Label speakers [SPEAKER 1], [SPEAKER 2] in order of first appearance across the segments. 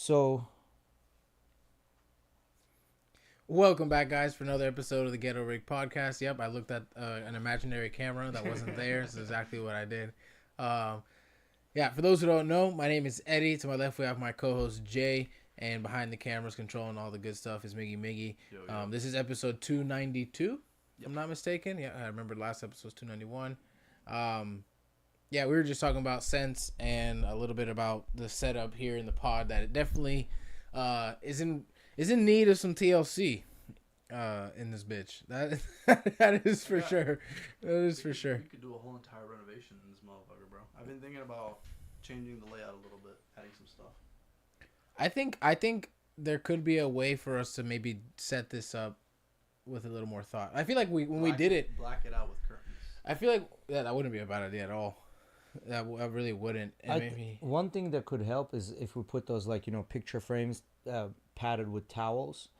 [SPEAKER 1] So,
[SPEAKER 2] Welcome back, guys, for another episode of the GhettoRig podcast. Yep, I looked at an imaginary camera that wasn't there. It's exactly what I did. Um, yeah, for those who don't know, my name is Eddie. To my left, we have my co-host Jay, and behind the cameras, controlling all the good stuff, is Miggy Miggy.
[SPEAKER 3] Yo, yo.
[SPEAKER 2] This is episode 292, if
[SPEAKER 3] Yep.
[SPEAKER 2] I'm not mistaken. Yeah, I remember last episode was 291. Yeah, we were just talking about Sense and a little bit about the setup here in the pod. That it definitely is in need of some TLC in this bitch. That is for sure. That is for sure.
[SPEAKER 3] We could do a whole entire renovation in this motherfucker, bro. I've been thinking about changing the layout a little bit, adding some stuff.
[SPEAKER 2] I think there could be a way for us to maybe set this up with a little more thought. I feel like when we did it,
[SPEAKER 3] black it out with curtains.
[SPEAKER 2] I feel like that wouldn't be a bad idea at all. I really wouldn't. And maybe
[SPEAKER 1] one thing that could help is if we put those picture frames padded with towels,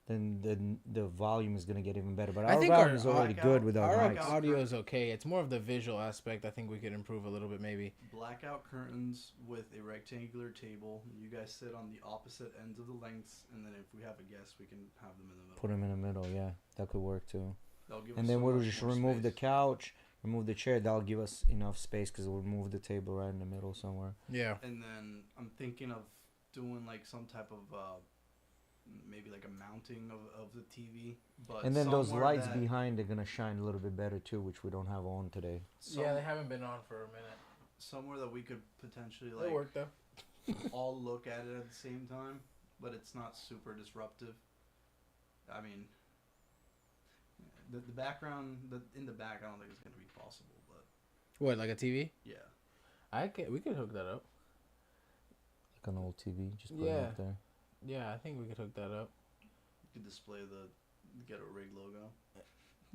[SPEAKER 1] then the volume is gonna get even better. But
[SPEAKER 2] I
[SPEAKER 1] our
[SPEAKER 2] think
[SPEAKER 1] volume
[SPEAKER 2] our-
[SPEAKER 1] is already
[SPEAKER 3] our-
[SPEAKER 1] good without
[SPEAKER 2] our
[SPEAKER 1] mics.
[SPEAKER 2] audio is okay. It's more of the visual aspect. I think we could improve a little bit, maybe.
[SPEAKER 3] Blackout curtains with a rectangular table. You guys sit on the opposite ends of the lengths, and then if we have a guest, we can have them in the middle.
[SPEAKER 1] Put them in the middle, yeah, that could work too.
[SPEAKER 3] That'll give
[SPEAKER 1] And
[SPEAKER 3] us
[SPEAKER 1] then
[SPEAKER 3] so
[SPEAKER 1] we'll
[SPEAKER 3] much
[SPEAKER 1] just
[SPEAKER 3] more
[SPEAKER 1] remove the
[SPEAKER 3] space.
[SPEAKER 1] couch, remove the chair. That'll give us enough space because we'll move the table right in the middle somewhere.
[SPEAKER 2] Yeah.
[SPEAKER 3] And then I'm thinking of doing like some type of maybe like a mounting of the TV, but
[SPEAKER 1] And then those
[SPEAKER 3] somewhere
[SPEAKER 1] lights
[SPEAKER 3] that-
[SPEAKER 1] behind are gonna shine a little bit better too, which we don't have on today.
[SPEAKER 2] Yeah, they haven't been on for a minute.
[SPEAKER 3] somewhere that we could potentially
[SPEAKER 2] They
[SPEAKER 3] like
[SPEAKER 2] work though.
[SPEAKER 3] all look at it at the same time, but it's not super disruptive. I mean, the background, in the back, I don't think it's gonna be possible, but
[SPEAKER 2] What, like a TV?
[SPEAKER 3] yeah,
[SPEAKER 2] We could hook that up.
[SPEAKER 1] Like an old TV, just put it
[SPEAKER 2] Yeah.
[SPEAKER 1] up there.
[SPEAKER 2] Yeah, I think we could hook that up.
[SPEAKER 3] you could display the GhettoRig logo.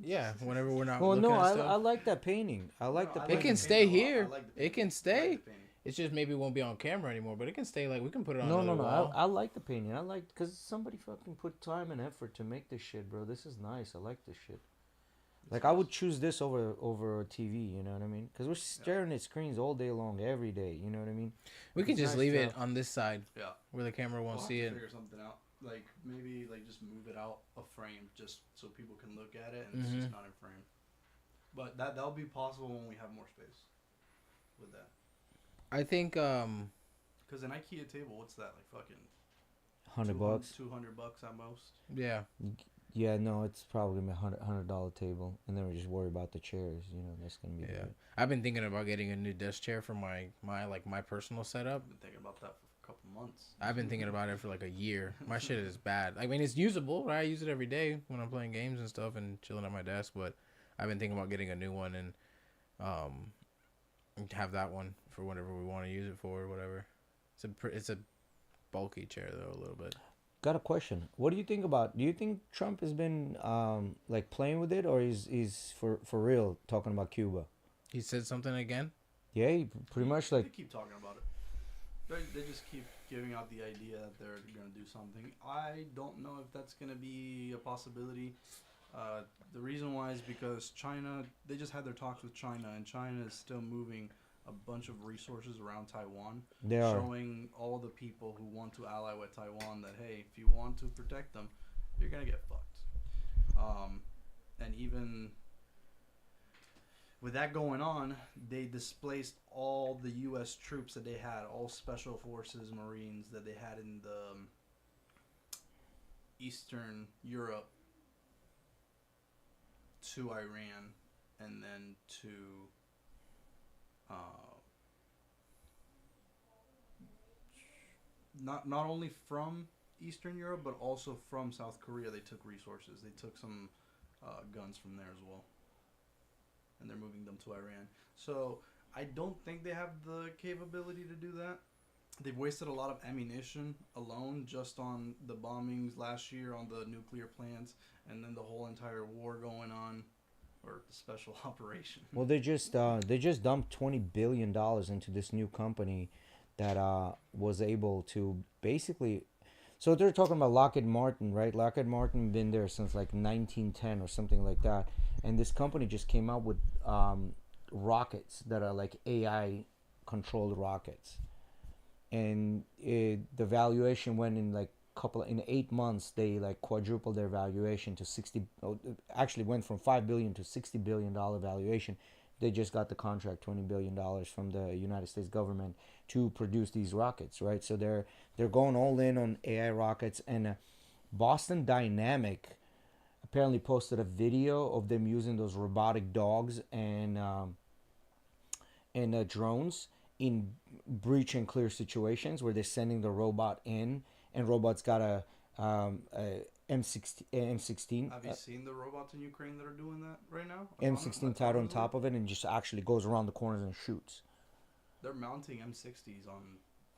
[SPEAKER 2] Yeah, whenever we're not
[SPEAKER 1] Well,
[SPEAKER 2] looking
[SPEAKER 1] no,
[SPEAKER 2] at
[SPEAKER 1] I
[SPEAKER 2] stuff.
[SPEAKER 1] like that painting. I like the
[SPEAKER 3] I
[SPEAKER 2] It
[SPEAKER 1] painting.
[SPEAKER 2] can
[SPEAKER 3] the
[SPEAKER 2] stay
[SPEAKER 3] painting a lot.
[SPEAKER 2] here.
[SPEAKER 3] I like the
[SPEAKER 2] It
[SPEAKER 3] painting.
[SPEAKER 2] can
[SPEAKER 3] I like
[SPEAKER 2] stay.
[SPEAKER 3] the painting.
[SPEAKER 2] It's just maybe it won't be on camera anymore, but it can stay. Like we can put it on.
[SPEAKER 1] No,
[SPEAKER 2] another
[SPEAKER 1] no, no.
[SPEAKER 2] wall.
[SPEAKER 1] I like the painting. I like because somebody fucking put time and effort to make this shit, bro. This is nice. I like this shit. Like I would choose this over a TV. You know what I mean? Because we're staring at screens all day long, every day. You know what I mean?
[SPEAKER 2] We could
[SPEAKER 1] It's
[SPEAKER 2] just
[SPEAKER 1] nice
[SPEAKER 2] leave
[SPEAKER 1] to
[SPEAKER 2] it
[SPEAKER 1] have-
[SPEAKER 2] on this side
[SPEAKER 3] Yeah,
[SPEAKER 2] where the camera won't
[SPEAKER 3] we'll
[SPEAKER 2] see
[SPEAKER 3] have
[SPEAKER 2] it.
[SPEAKER 3] to figure something out. Like maybe like just move it out a frame just so people can look at it and it's just not in frame. But that'll be possible when we have more space with that.
[SPEAKER 2] I think.
[SPEAKER 3] Because an IKEA table, what's that like? Fucking
[SPEAKER 1] $100.
[SPEAKER 3] $200 at most.
[SPEAKER 2] Yeah.
[SPEAKER 1] Yeah, no, it's probably gonna be $100 table, and then we just worry about the chairs. You know, that's gonna be
[SPEAKER 2] Yeah.
[SPEAKER 1] it.
[SPEAKER 2] I've been thinking about getting a new desk chair for my personal setup.
[SPEAKER 3] I've been thinking about that for a couple months.
[SPEAKER 2] I've been thinking about it for like a year. My shit is bad. I mean, it's usable, right? I use it every day when I'm playing games and stuff and chilling at my desk. But I've been thinking about getting a new one and have that one for whenever we want to use it for or whatever. It's a bulky chair though, a little bit.
[SPEAKER 1] Got a question. What do you think about? Do you think Trump has been like playing with it, or is for real talking about Cuba?
[SPEAKER 2] He said something again.
[SPEAKER 1] Yeah, he pretty much
[SPEAKER 3] They
[SPEAKER 1] like
[SPEAKER 3] keep talking about it. They just keep giving out the idea that they're gonna do something. I don't know if that's gonna be a possibility. The reason why is because China. They just had their talks with China, and China is still moving a bunch of resources around Taiwan,
[SPEAKER 1] they are.
[SPEAKER 3] showing all the people who want to ally with Taiwan that hey, if you want to protect them, you're gonna get fucked. And even with that going on, they displaced all the U.S. troops that they had, all special forces, Marines that they had in the Eastern Europe to Iran, and then to not only from Eastern Europe, but also from South Korea. They took resources. They took some guns from there as well, and they're moving them to Iran. So I don't think they have the capability to do that. They've wasted a lot of ammunition alone just on the bombings last year on the nuclear plants, and then the whole entire war going on, or the special operation.
[SPEAKER 1] Well, they just dumped $20 billion into this new company that was able to basically. So they're talking about Lockheed Martin, right? Lockheed Martin been there since like 1910 or something like that, and this company just came out with rockets that are like AI controlled rockets. and the valuation went in like in 8 months they like quadrupled their valuation to 60, actually went from 5 billion to 60 billion dollar valuation. They just got the contract, $20 billion from the United States government to produce these rockets, right? So they're going all in on AI rockets. And Boston Dynamic apparently posted a video of them using those robotic dogs and drones in breach and clear situations where they're sending the robot in, and robot's got a M16.
[SPEAKER 3] Have you seen the robots in Ukraine that are doing that right now?
[SPEAKER 1] M16 tied on top of it and just actually goes around the corners and shoots.
[SPEAKER 3] They're mounting M60s on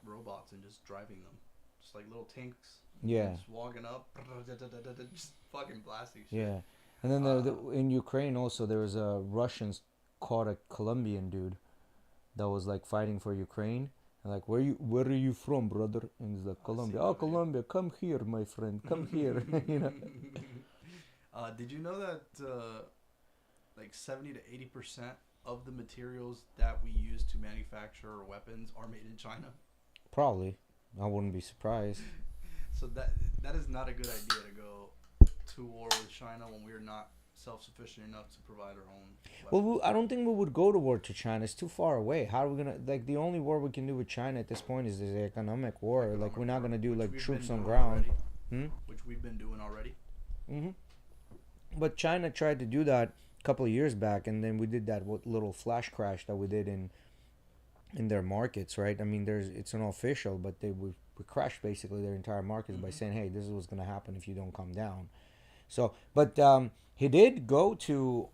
[SPEAKER 3] robots and just driving them, just like little tanks.
[SPEAKER 1] Yeah.
[SPEAKER 3] Just walking up, just fucking blasting shit.
[SPEAKER 1] Yeah, and then in Ukraine also there was a Russians caught a Colombian dude that was like fighting for Ukraine. And like, where are you from, brother? And he's like, Colombia. Oh, Colombia, come here, my friend, come here. You know.
[SPEAKER 3] Did you know that like 70 to 80% of the materials that we use to manufacture weapons are made in China?
[SPEAKER 1] Probably, I wouldn't be surprised.
[SPEAKER 3] So that is not a good idea to go to war with China when we're not self-sufficient enough to provide our own weapons.
[SPEAKER 1] Well, I don't think we would go to war to China. It's too far away. How are we gonna, like, the only war we can do with China at this point is the economic war. Like, we're not gonna do like troops on ground.
[SPEAKER 3] Which we've been doing already.
[SPEAKER 1] But China tried to do that a couple of years back, and then we did that little flash crash that we did in their markets, right? I mean, it's unofficial, but we crashed basically their entire markets by saying, hey, this is what's going to happen if you don't come down. So, but he did go to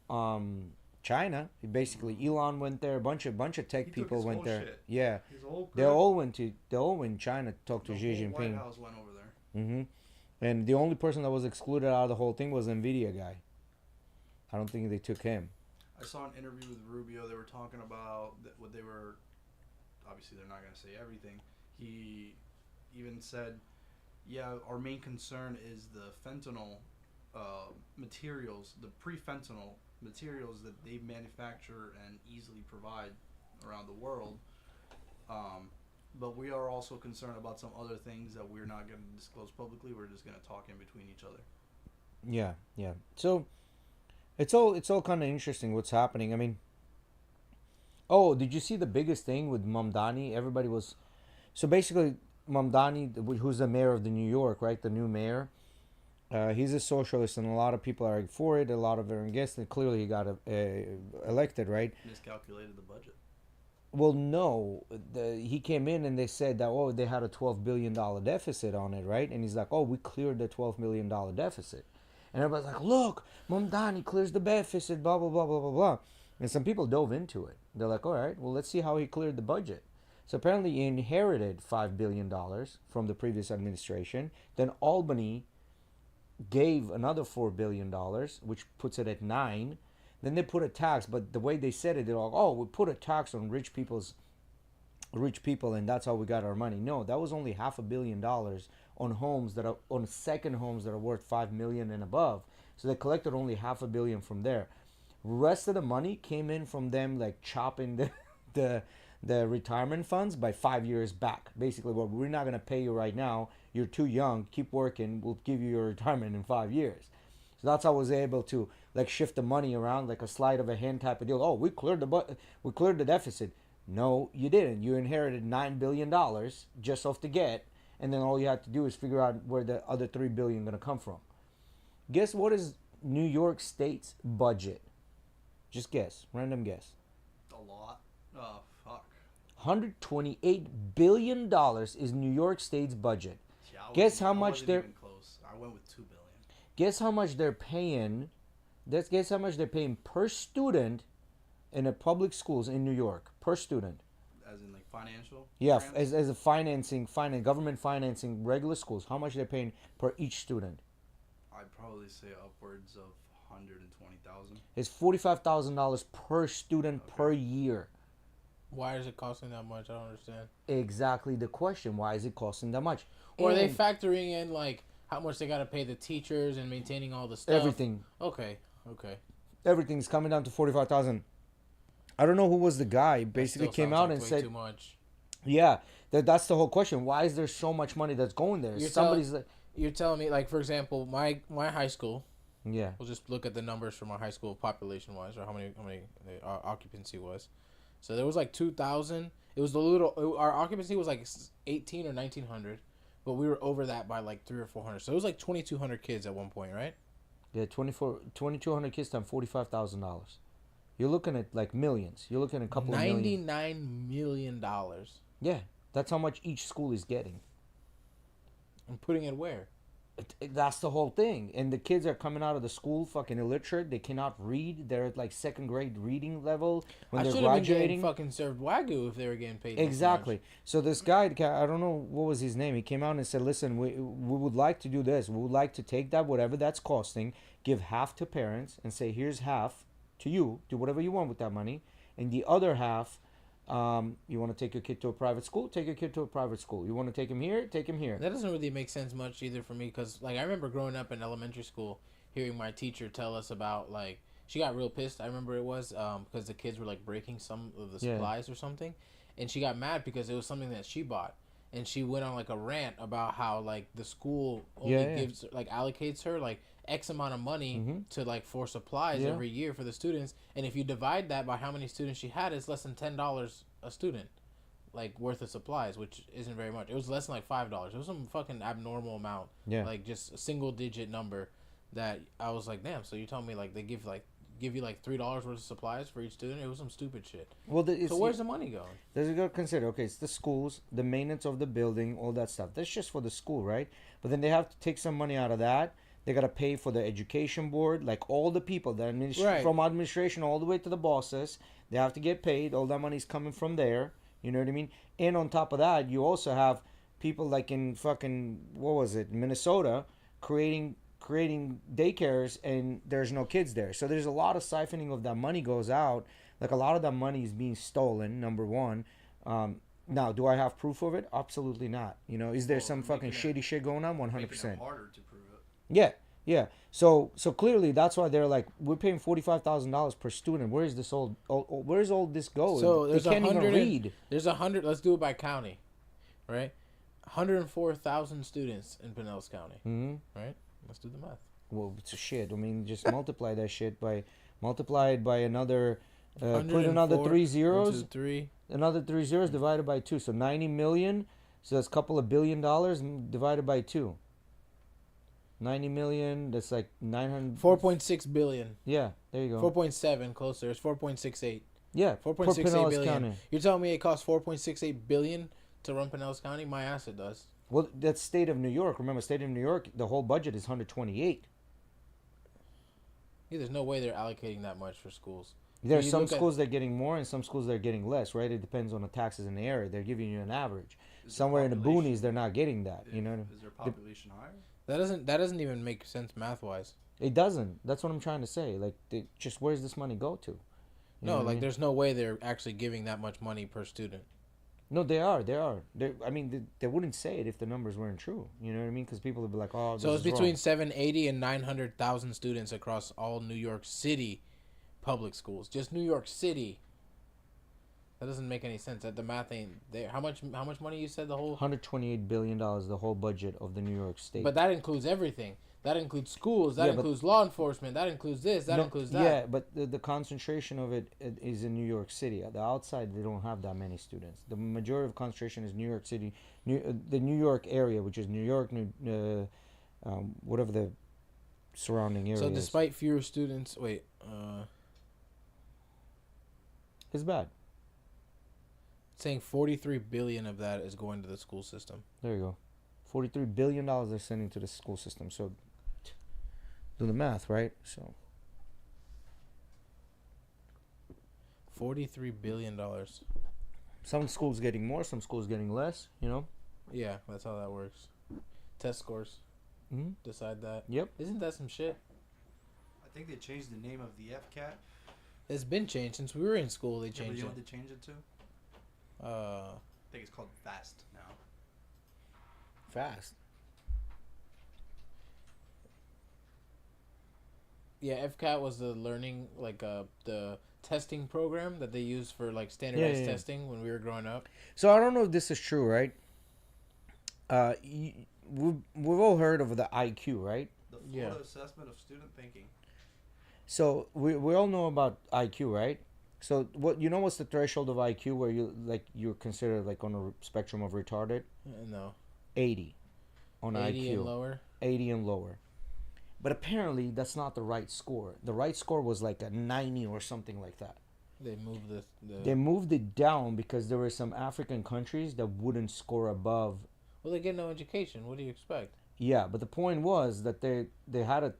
[SPEAKER 1] China. Basically, Elon went there. A bunch of tech people went there. Shit. Yeah, they all went in China to talk to Xi Jinping.
[SPEAKER 3] White House went over there.
[SPEAKER 1] And the only person that was excluded out of the whole thing was Nvidia guy. I don't think they took him.
[SPEAKER 3] I saw an interview with Rubio. They were talking about what they were. Obviously, they're not going to say everything. He even said, yeah, our main concern is the fentanyl materials, the pre-fentanyl materials that they manufacture and easily provide around the world. But we are also concerned about some other things that we're not going to disclose publicly. We're just going to talk in between each other.
[SPEAKER 1] Yeah. So it's all kind of interesting what's happening. I mean, oh, did you see the biggest thing with Mamdani? Everybody was... So basically, Mamdani, who's the mayor of the New York, right? The new mayor. He's a socialist, and a lot of people are for it. A lot of them are against it. Clearly, he got elected, right?
[SPEAKER 3] Miscalculated the budget.
[SPEAKER 1] Well, no. He came in and they said that, oh, they had a $12 billion deficit on it, right? And he's like, oh, we cleared the $12 million deficit. And everybody's like, look, Mamdani clears the deficit, blah, blah, blah, blah, blah, blah. And some people dove into it. They're like, all right, well, let's see how he cleared the budget. So apparently he inherited $5 billion from the previous administration. Then Albany gave another $4 billion, which puts it at 9. Then they put a tax, but the way they said it, they're like, oh, we put a tax on rich people, and that's how we got our money. No, that was only $500 million on homes that are on second homes that are worth $5 million and above. So they collected only $500 million from there. Rest of the money came in from them like chopping the retirement funds by 5 years back. Basically, well, we're not gonna pay you right now. You're too young. Keep working. We'll give you your retirement in 5 years. So that's how I was able to like shift the money around like a sleight of a hand type of deal. Oh, we cleared the deficit. No, you didn't. You inherited $9 billion just off the get, and then all you had to do is figure out where the other $3 billion gonna come from. Guess what is New York State's budget? Just guess. Random guess.
[SPEAKER 3] A lot. Oh, fuck.
[SPEAKER 1] $128 billion is New York State's budget.
[SPEAKER 3] Yeah,
[SPEAKER 1] guess how much they're...
[SPEAKER 3] Even close. I went with $2 billion.
[SPEAKER 1] Guess how much they're paying... Guess how much they're paying per student in the public schools in New York. Per student.
[SPEAKER 3] As in like financial?
[SPEAKER 1] Yeah, as a government financing regular schools. How much they're paying per each student?
[SPEAKER 3] I'd probably say upwards of 120,000.
[SPEAKER 1] It's $45,000 per student per year.
[SPEAKER 2] Why is it costing that much? I don't understand.
[SPEAKER 1] Exactly the question. Why is it costing that much?
[SPEAKER 2] Or are they factoring in like how much they got to pay the teachers and maintaining all the stuff?
[SPEAKER 1] Everything.
[SPEAKER 2] Okay.
[SPEAKER 1] Everything's coming down to 45,000. I don't know who was the guy. Basically came out and said
[SPEAKER 2] too much.
[SPEAKER 1] Yeah, That's the whole question. Why is there so much money that's going there? Somebody's like,
[SPEAKER 2] You're telling me, like, for example, my high school.
[SPEAKER 1] yeah,
[SPEAKER 2] We'll just look at the numbers for my high school population wise, or how many the occupancy was. So there was like 2,000. It was our occupancy was like 18 or 1,900, but we were over that by like 300 or 400. So it was like 2,200 kids at one point, right?
[SPEAKER 1] yeah, 2,200 kids times $45,000. You're looking at like millions. You're looking at a couple of million.
[SPEAKER 2] $99 million.
[SPEAKER 1] Yeah, that's how much each school is getting.
[SPEAKER 2] I'm putting it where?
[SPEAKER 1] That's the whole thing. And the kids are coming out of the school fucking illiterate. They cannot read. They're at like second grade reading level when
[SPEAKER 2] I
[SPEAKER 1] they're
[SPEAKER 2] should have been getting
[SPEAKER 1] graduating.
[SPEAKER 2] fucking served Wagyu if they were getting paid. This
[SPEAKER 1] Exactly.
[SPEAKER 2] much.
[SPEAKER 1] So this guy, I don't know what was his name. He came out and said, "Listen, we would like to do this. We would like to take that whatever that's costing, give half to parents, and say here's half to you. Do whatever you want with that money, and the other half, you want to take your kid to a private school, take your kid to a private school. You want to take him here, take him here."
[SPEAKER 2] That doesn't really make sense much either for me because, like, I remember growing up in elementary school, hearing my teacher tell us about, like, she got real pissed. I remember it was because the kids were like breaking some of the supplies or something, and she got mad because it was something that she bought, and she went on like a rant about how like the school only gives like allocates her like X amount of money to like for supplies every year for the students, and if you divide that by how many students she had, it's less than $10 a student, like worth of supplies, which isn't very much. It was less than like $5. It was some fucking abnormal amount, like just a single digit number. That I was like, damn. So you telling me like they give you like $3 worth of supplies for each student? It was some stupid shit.
[SPEAKER 1] Well,
[SPEAKER 2] so where's the money going?
[SPEAKER 1] There's a good consider. Okay, it's the schools, the maintenance of the building, all that stuff. That's just for the school, right? But then they have to take some money out of that. They gotta pay for the education board, like all the people, from administration all the way to the bosses. They have to get paid. All that money's coming from there. You know what I mean? And on top of that, you also have people like in fucking what was it, Minnesota, creating daycares, and there's no kids there. So there's a lot of siphoning of that money goes out. Like a lot of that money is being stolen. Number one. Now, do I have proof of it? Absolutely not. You know, is there some fucking shady shit going on? 100%.
[SPEAKER 3] Harder to prove it.
[SPEAKER 1] Yeah. So clearly that's why they're like, we're paying $45,000 per student. Where is this where's all this go?
[SPEAKER 2] So there's
[SPEAKER 1] they can't even read.
[SPEAKER 2] There's 100. Let's do it by county, right? 104,000 students in Pinellas County, right? Let's do the math.
[SPEAKER 1] Well, it's a shit. I mean, just multiply that shit multiply it by another, put another 3 zeros.
[SPEAKER 2] 1, 2, 3.
[SPEAKER 1] Another 3 zeros divided by 2. So 90 million. So that's a couple of $1 billion divided by 2. 90 million. That's like 900.
[SPEAKER 2] 4.6 billion.
[SPEAKER 1] Yeah, there you go.
[SPEAKER 2] 4.7 closer. It's 4.68.
[SPEAKER 1] Yeah,
[SPEAKER 2] 4.68 billion.
[SPEAKER 1] County.
[SPEAKER 2] You're telling me it costs 4.68 billion to run Pinellas County? My ass, it does.
[SPEAKER 1] Well, that's state of New York. Remember, state of New York, the whole budget is 128.
[SPEAKER 2] Yeah, there's no way they're allocating that much for schools.
[SPEAKER 1] There are some schools that are getting more and some schools that are getting less, right? It depends on the taxes in the area. They're giving you an average. Somewhere in the boonies, they're not getting that. You know,
[SPEAKER 3] is their population higher?
[SPEAKER 2] That doesn't even make sense math wise.
[SPEAKER 1] It doesn't. That's what I'm trying to say. Like, just where's this money go to?
[SPEAKER 2] No, like there's no way they're actually giving that much money per student.
[SPEAKER 1] No, they are. I mean, they wouldn't say it if the numbers weren't true. You know what I mean? Because people would be like, "Oh, this
[SPEAKER 2] so it's
[SPEAKER 1] is
[SPEAKER 2] between
[SPEAKER 1] wrong."
[SPEAKER 2] 780 and 900,000 students across all New York City public schools. Just New York City. That doesn't make any sense. That the math ain't there. How much money you said the whole?
[SPEAKER 1] $128 billion, the whole budget of the New York State.
[SPEAKER 2] But that includes everything. That includes schools. That includes law enforcement. That includes this. That includes that.
[SPEAKER 1] Yeah, but the concentration of it is in New York City. The outside, they don't have that many students. The majority of concentration is New York City, the New York area, which is New York, whatever the surrounding area.
[SPEAKER 2] So despite fewer students,
[SPEAKER 1] it's bad.
[SPEAKER 2] Saying 43 billion of that is going to the school system.
[SPEAKER 1] There you go. $43 billion they're sending to the school system. So do the math, right? So
[SPEAKER 2] $43 billion.
[SPEAKER 1] some schools getting more, some schools getting less, you know?
[SPEAKER 2] Yeah, that's how that works. Test scores decide that.
[SPEAKER 1] Yep.
[SPEAKER 2] Isn't that some shit?
[SPEAKER 3] I think they changed the name of the FCAT.
[SPEAKER 2] It's been changed since we were in school. They changed
[SPEAKER 3] you know
[SPEAKER 2] it.
[SPEAKER 3] what they changed it to?
[SPEAKER 2] Uh,
[SPEAKER 3] I think it's called FAST now.
[SPEAKER 1] Fast.
[SPEAKER 2] yeah, FCAT was the learning, like the testing program that they use for like standardized
[SPEAKER 1] yeah.
[SPEAKER 2] testing when we were growing up.
[SPEAKER 1] So I don't know if this is true, right? We've all heard of the IQ, right?
[SPEAKER 3] The
[SPEAKER 2] Yeah.
[SPEAKER 3] Florida Assessment of Student Thinking.
[SPEAKER 1] So we all know about IQ, right? So what's the threshold of IQ where you're considered like on a spectrum of retarded?
[SPEAKER 2] No.
[SPEAKER 1] 80 on
[SPEAKER 2] 80
[SPEAKER 1] IQ.
[SPEAKER 2] and lower.
[SPEAKER 1] 80 and lower. But apparently that's not the right score. The right score was like a 90 or something like that.
[SPEAKER 2] They moved
[SPEAKER 1] They moved it down because there were some African countries that wouldn't score above.
[SPEAKER 2] Well, they get no education. What do you expect?
[SPEAKER 1] Yeah, but the point was that they had a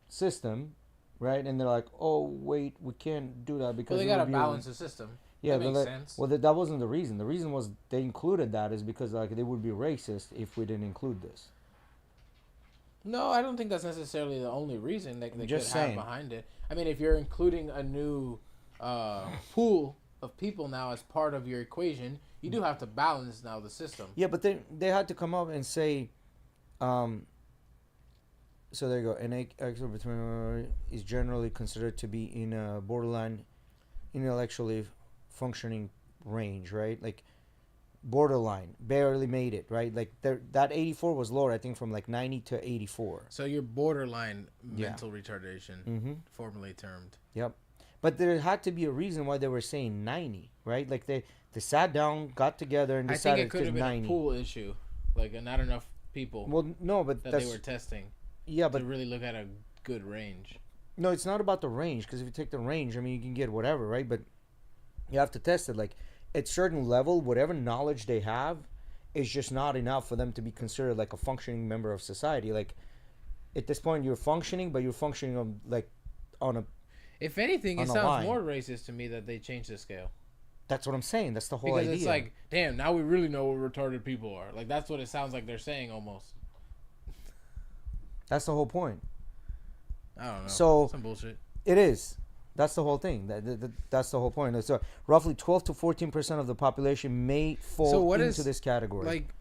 [SPEAKER 1] system, right? And they're like, oh wait, we can't do that because
[SPEAKER 2] Well, they gotta balance the system.
[SPEAKER 1] Yeah,
[SPEAKER 2] that makes sense.
[SPEAKER 1] Well, that wasn't the reason. The reason was they included that is because like they would be racist if we didn't include this.
[SPEAKER 2] No, I don't think that's necessarily the only reason they could
[SPEAKER 1] saying.
[SPEAKER 2] have behind it. I mean, if you're including a new pool of people now as part of your equation, you do have to balance now the system.
[SPEAKER 1] Yeah, but they had to come up and say, so there you go. An IQ between is generally considered to be in a borderline intellectually functioning range, right? Like borderline, barely made it, right? Like that 84 was lower, I think, from like 90 to 84.
[SPEAKER 2] So you're borderline
[SPEAKER 1] Yeah.
[SPEAKER 2] mental retardation, formally termed.
[SPEAKER 1] Yep. But there had to be a reason why they were saying 90, right? Like they sat down, got together, and
[SPEAKER 2] I think
[SPEAKER 1] decided
[SPEAKER 2] it could have been
[SPEAKER 1] 90.
[SPEAKER 2] a pool issue, like not enough people
[SPEAKER 1] Well, no, but
[SPEAKER 2] that
[SPEAKER 1] that's
[SPEAKER 2] they were testing
[SPEAKER 1] yeah,
[SPEAKER 2] to
[SPEAKER 1] but
[SPEAKER 2] really look at a good range.
[SPEAKER 1] no, it's not about the range, because if you take the range, I mean, you can get whatever, right? But you have to test it. Like at certain level, whatever knowledge they have is just not enough for them to be considered like a functioning member of society. Like at this point, you're functioning, but you're functioning on a.
[SPEAKER 2] If anything,
[SPEAKER 1] On
[SPEAKER 2] it
[SPEAKER 1] the
[SPEAKER 2] sounds
[SPEAKER 1] line.
[SPEAKER 2] more racist to me that they changed the scale.
[SPEAKER 1] That's what I'm saying. That's the whole
[SPEAKER 2] Because
[SPEAKER 1] idea.
[SPEAKER 2] it's like, damn, now we really know what retarded people are. Like, that's what it sounds like they're saying almost.
[SPEAKER 1] That's the whole point.
[SPEAKER 2] I don't know.
[SPEAKER 1] So
[SPEAKER 2] some bullshit.
[SPEAKER 1] it is. That's the whole thing. That's the whole point. So roughly 12 to 14% of the population may fall into this category.
[SPEAKER 2] Like,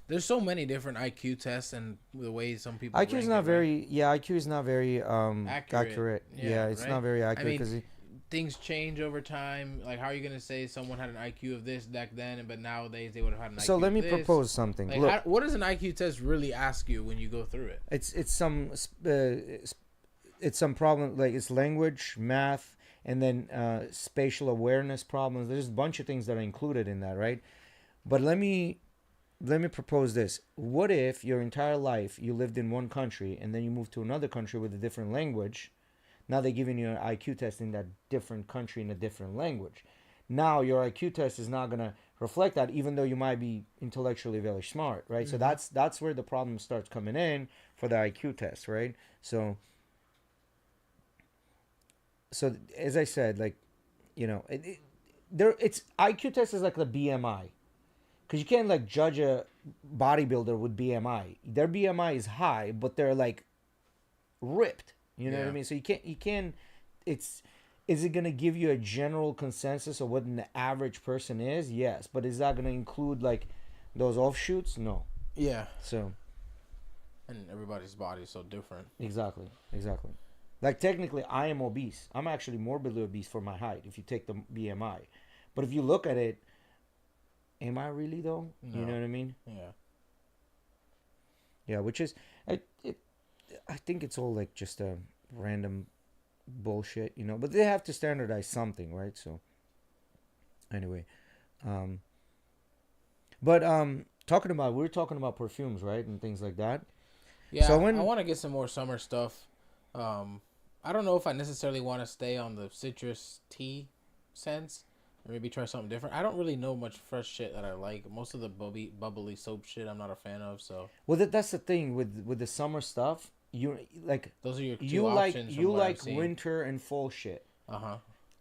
[SPEAKER 2] there's so many different IQ tests and the way some people.
[SPEAKER 1] IQ is not very. Yeah, IQ is not very accurate. Yeah, it's
[SPEAKER 2] right?
[SPEAKER 1] not very accurate
[SPEAKER 2] I mean,
[SPEAKER 1] because
[SPEAKER 2] things change over time. Like, how are you gonna say someone had an IQ of this back then, but nowadays they would have had an IQ?
[SPEAKER 1] So let me
[SPEAKER 2] of this?
[SPEAKER 1] propose something.
[SPEAKER 2] Like,
[SPEAKER 1] Look,
[SPEAKER 2] what does an IQ test really ask you when you go through it?
[SPEAKER 1] it's some problem, like it's language, math, and then spatial awareness problems. There's a bunch of things that are included in that, right? But let me propose this. What if your entire life you lived in one country and then you moved to another country with a different language? Now they're giving you an IQ test in that different country in a different language. Now your IQ test is not going to reflect that, even though you might be intellectually very smart, right? So that's where the problem starts coming in for the IQ test, right? So as I said, like, you know, it's IQ test is like the BMI, because you can't like judge a bodybuilder with BMI. Their BMI is high, but they're like ripped. You know what I mean? So you can't. Is it gonna give you a general consensus of what an average person is? Yes, but is that gonna include like those offshoots? No.
[SPEAKER 2] Yeah.
[SPEAKER 1] So.
[SPEAKER 2] And everybody's body is so different.
[SPEAKER 1] Exactly. Like technically, I am obese. I'm actually morbidly obese for my height if you take the BMI. But if you look at it, am I really though?
[SPEAKER 2] No.
[SPEAKER 1] You know what I mean?
[SPEAKER 2] Yeah.
[SPEAKER 1] Yeah, which is, I think it's all like just a random bullshit, you know. But they have to standardize something, right? So, anyway, we were talking about perfumes, right, and things like that.
[SPEAKER 2] Yeah.
[SPEAKER 1] So
[SPEAKER 2] I want to get some more summer stuff. I don't know if I necessarily want to stay on the citrus tea scents. Or maybe try something different. I don't really know much fresh shit that I like. Most of the bubbly soap shit I'm not a fan of. So
[SPEAKER 1] well, that's the thing with the summer stuff. You like
[SPEAKER 2] those are your two options.
[SPEAKER 1] You like winter and fall shit.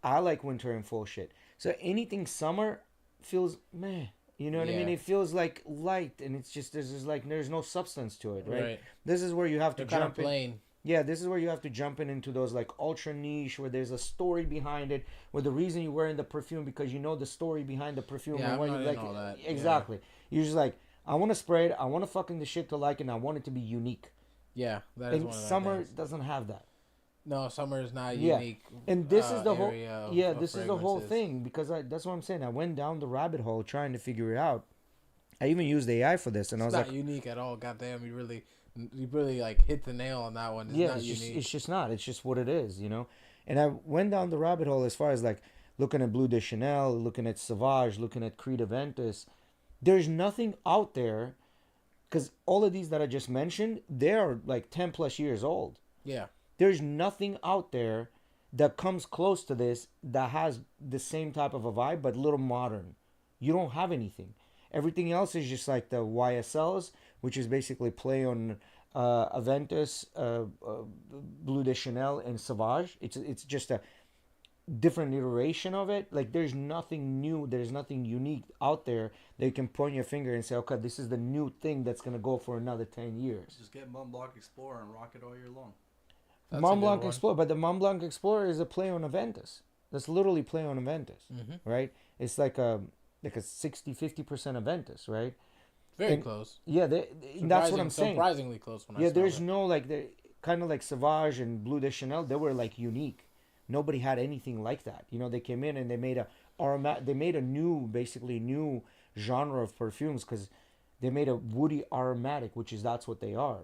[SPEAKER 1] I like winter and fall shit. So anything summer feels meh. You know what I mean? It feels like light, and it's just there's no substance to it, right? This is where you have to jump in. Plain. Yeah, this is where you have to jump into those like ultra niche where there's a story behind it, where the reason you're wearing the perfume because you know the story behind the perfume.
[SPEAKER 2] Yeah,
[SPEAKER 1] and when
[SPEAKER 2] I'm
[SPEAKER 1] you
[SPEAKER 2] not
[SPEAKER 1] like
[SPEAKER 2] in all that.
[SPEAKER 1] Exactly. Yeah. You're just like, I want to spray it, I want to fucking the shit to like, and I want it to be unique.
[SPEAKER 2] Yeah, that
[SPEAKER 1] is. And summer doesn't have that.
[SPEAKER 2] No, summer is not a
[SPEAKER 1] Yeah,
[SPEAKER 2] unique
[SPEAKER 1] and this is the whole.
[SPEAKER 2] area
[SPEAKER 1] Yeah,
[SPEAKER 2] of
[SPEAKER 1] this is the whole
[SPEAKER 2] fragrances.
[SPEAKER 1] thing because that's what I'm saying. I went down the rabbit hole trying to figure it out. I even used AI for this, and I
[SPEAKER 2] It's
[SPEAKER 1] was like,
[SPEAKER 2] not unique at all. Goddamn, you really like hit the nail on that one. It's
[SPEAKER 1] yeah,
[SPEAKER 2] not unique.
[SPEAKER 1] it's just not. It's just what it is, you know. And I went down the rabbit hole as far as like looking at Blue de Chanel, looking at Sauvage, looking at Creed Aventus. There's nothing out there because all of these that I just mentioned, they're like 10 plus years old.
[SPEAKER 2] Yeah.
[SPEAKER 1] There's nothing out there that comes close to this that has the same type of a vibe, but a little modern. You don't have anything. Everything else is just like the YSLs, which is basically play on Aventus, Blue de Chanel, and Sauvage. It's just a different iteration of it. Like there's nothing new, there's nothing unique out there that you can point your finger and say, okay, this is the new thing that's gonna go for another 10 years.
[SPEAKER 3] Just get Mont Blanc Explorer and rock it all year long.
[SPEAKER 2] That's a
[SPEAKER 1] Mont
[SPEAKER 2] good
[SPEAKER 1] Blanc
[SPEAKER 2] one.
[SPEAKER 1] Explorer, but the Mont Blanc Explorer is a play on Aventus. That's literally play on Aventus, right? It's like a 60-50% Aventus, right?
[SPEAKER 2] Very
[SPEAKER 1] And-
[SPEAKER 2] close.
[SPEAKER 1] Yeah, that's what I'm saying.
[SPEAKER 2] Surprisingly close when I
[SPEAKER 1] Yeah,
[SPEAKER 2] smell
[SPEAKER 1] there's
[SPEAKER 2] it.
[SPEAKER 1] no like the kind of like Sauvage and Blue de Chanel. They were like unique. Nobody had anything like that. You know, they came in and they made they made a new, basically new genre of perfumes because they made a woody aromatic, which is that's what they are.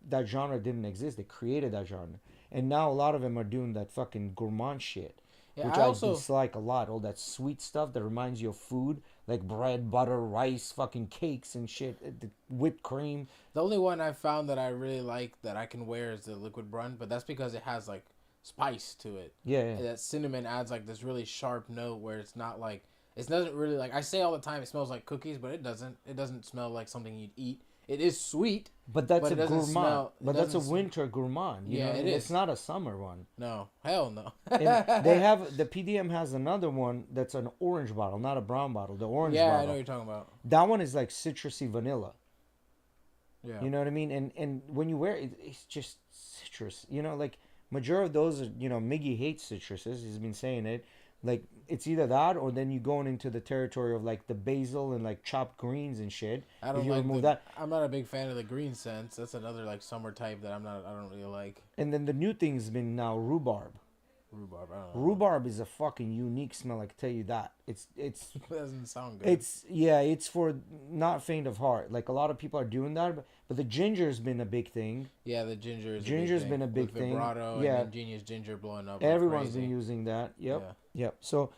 [SPEAKER 1] That genre didn't exist. They created that genre, and now a lot of them are doing that fucking gourmand shit,
[SPEAKER 2] Yeah,
[SPEAKER 1] which
[SPEAKER 2] I
[SPEAKER 1] I
[SPEAKER 2] also
[SPEAKER 1] dislike a lot. All that sweet stuff that reminds you of food, like bread, butter, rice, fucking cakes and shit, the whipped cream.
[SPEAKER 2] the only one I found that I really like that I can wear is the Liquid Brun, but that's because it has like spice to it.
[SPEAKER 1] Yeah,
[SPEAKER 2] And that cinnamon adds like this really sharp note where it's not like it doesn't really like I say all the time it smells like cookies, but it doesn't. It doesn't smell like something you'd eat. It is sweet.
[SPEAKER 1] but that's
[SPEAKER 2] But
[SPEAKER 1] a
[SPEAKER 2] it doesn't
[SPEAKER 1] gourmand.
[SPEAKER 2] smell- it
[SPEAKER 1] But that's a
[SPEAKER 2] doesn't sm-
[SPEAKER 1] winter gourmand. You
[SPEAKER 2] Yeah,
[SPEAKER 1] know?
[SPEAKER 2] it
[SPEAKER 1] It's
[SPEAKER 2] is.
[SPEAKER 1] not a summer one.
[SPEAKER 2] No, hell no.
[SPEAKER 1] And they have the PDM has another one that's an orange bottle, not a brown bottle. The orange
[SPEAKER 2] yeah, I know
[SPEAKER 1] bottle.
[SPEAKER 2] what you're talking about.
[SPEAKER 1] That one is like citrusy vanilla.
[SPEAKER 2] Yeah.
[SPEAKER 1] You know what I mean? And when you wear it, it's just citrus. You know, like majority of those are, you know, Miggy hates citruses. He's been saying it. Like it's either that or then you going into the territory of like the basil and like chopped greens and shit.
[SPEAKER 2] I don't
[SPEAKER 1] if you
[SPEAKER 2] like
[SPEAKER 1] remove
[SPEAKER 2] the,
[SPEAKER 1] that,
[SPEAKER 2] I'm not a big fan of the green scents. That's another like summer type that I don't really like.
[SPEAKER 1] and then the new thing's been now rhubarb.
[SPEAKER 2] Rhubarb. I don't know.
[SPEAKER 1] Rhubarb is a fucking unique smell. I can tell you that. It's
[SPEAKER 2] It doesn't sound good.
[SPEAKER 1] it's for not faint of heart. Like a lot of people are doing that, but the ginger's been a big thing.
[SPEAKER 2] Yeah, the ginger is
[SPEAKER 1] Ginger's
[SPEAKER 2] a big thing.
[SPEAKER 1] been a big
[SPEAKER 2] With
[SPEAKER 1] thing.
[SPEAKER 2] Vibrato
[SPEAKER 1] Yeah.
[SPEAKER 2] and Ingenious Ginger blowing up. like
[SPEAKER 1] Everyone's
[SPEAKER 2] crazy.
[SPEAKER 1] been using that. Yep.
[SPEAKER 2] Yeah.
[SPEAKER 1] Yep. So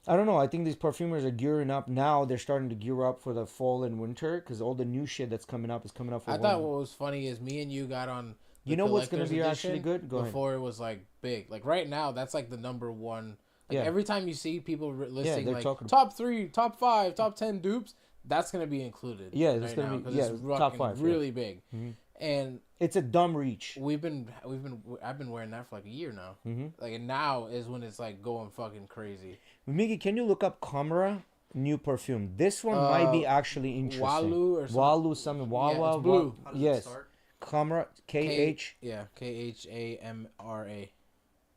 [SPEAKER 1] I don't know. I think these perfumers are gearing up now. They're starting to gear up for the fall and winter because all the new shit that's coming up is coming up for
[SPEAKER 2] I
[SPEAKER 1] winter.
[SPEAKER 2] thought what was funny is me and you got on. The
[SPEAKER 1] You know what's gonna
[SPEAKER 2] collector's
[SPEAKER 1] be actually
[SPEAKER 2] edition
[SPEAKER 1] good? Go ahead.
[SPEAKER 2] before it was like big. Like right now, that's like the number one. Like
[SPEAKER 1] Yeah.
[SPEAKER 2] every time you see people listing
[SPEAKER 1] they're
[SPEAKER 2] like
[SPEAKER 1] talking-
[SPEAKER 2] top 3, top 5, top 10 dupes, that's gonna be included.
[SPEAKER 1] Yeah, that's
[SPEAKER 2] right
[SPEAKER 1] gonna
[SPEAKER 2] now,
[SPEAKER 1] be-
[SPEAKER 2] 'cause
[SPEAKER 1] yeah,
[SPEAKER 2] it's
[SPEAKER 1] top
[SPEAKER 2] fucking
[SPEAKER 1] 5, yeah.
[SPEAKER 2] really big.
[SPEAKER 1] Mhm.
[SPEAKER 2] And
[SPEAKER 1] It's a dumb reach.
[SPEAKER 2] I've been wearing that for like a year now.
[SPEAKER 1] Mm-hmm.
[SPEAKER 2] Like and now is when it's like going fucking crazy.
[SPEAKER 1] Miggy, can you look up Camera new perfume? This one might be actually interesting.
[SPEAKER 2] Walu or something.
[SPEAKER 1] Walu something. Wawa.
[SPEAKER 2] Yeah, it's blue.
[SPEAKER 3] How does
[SPEAKER 1] Yes.
[SPEAKER 3] it start?
[SPEAKER 1] Camera. KH.
[SPEAKER 2] Yeah, KHAMRA.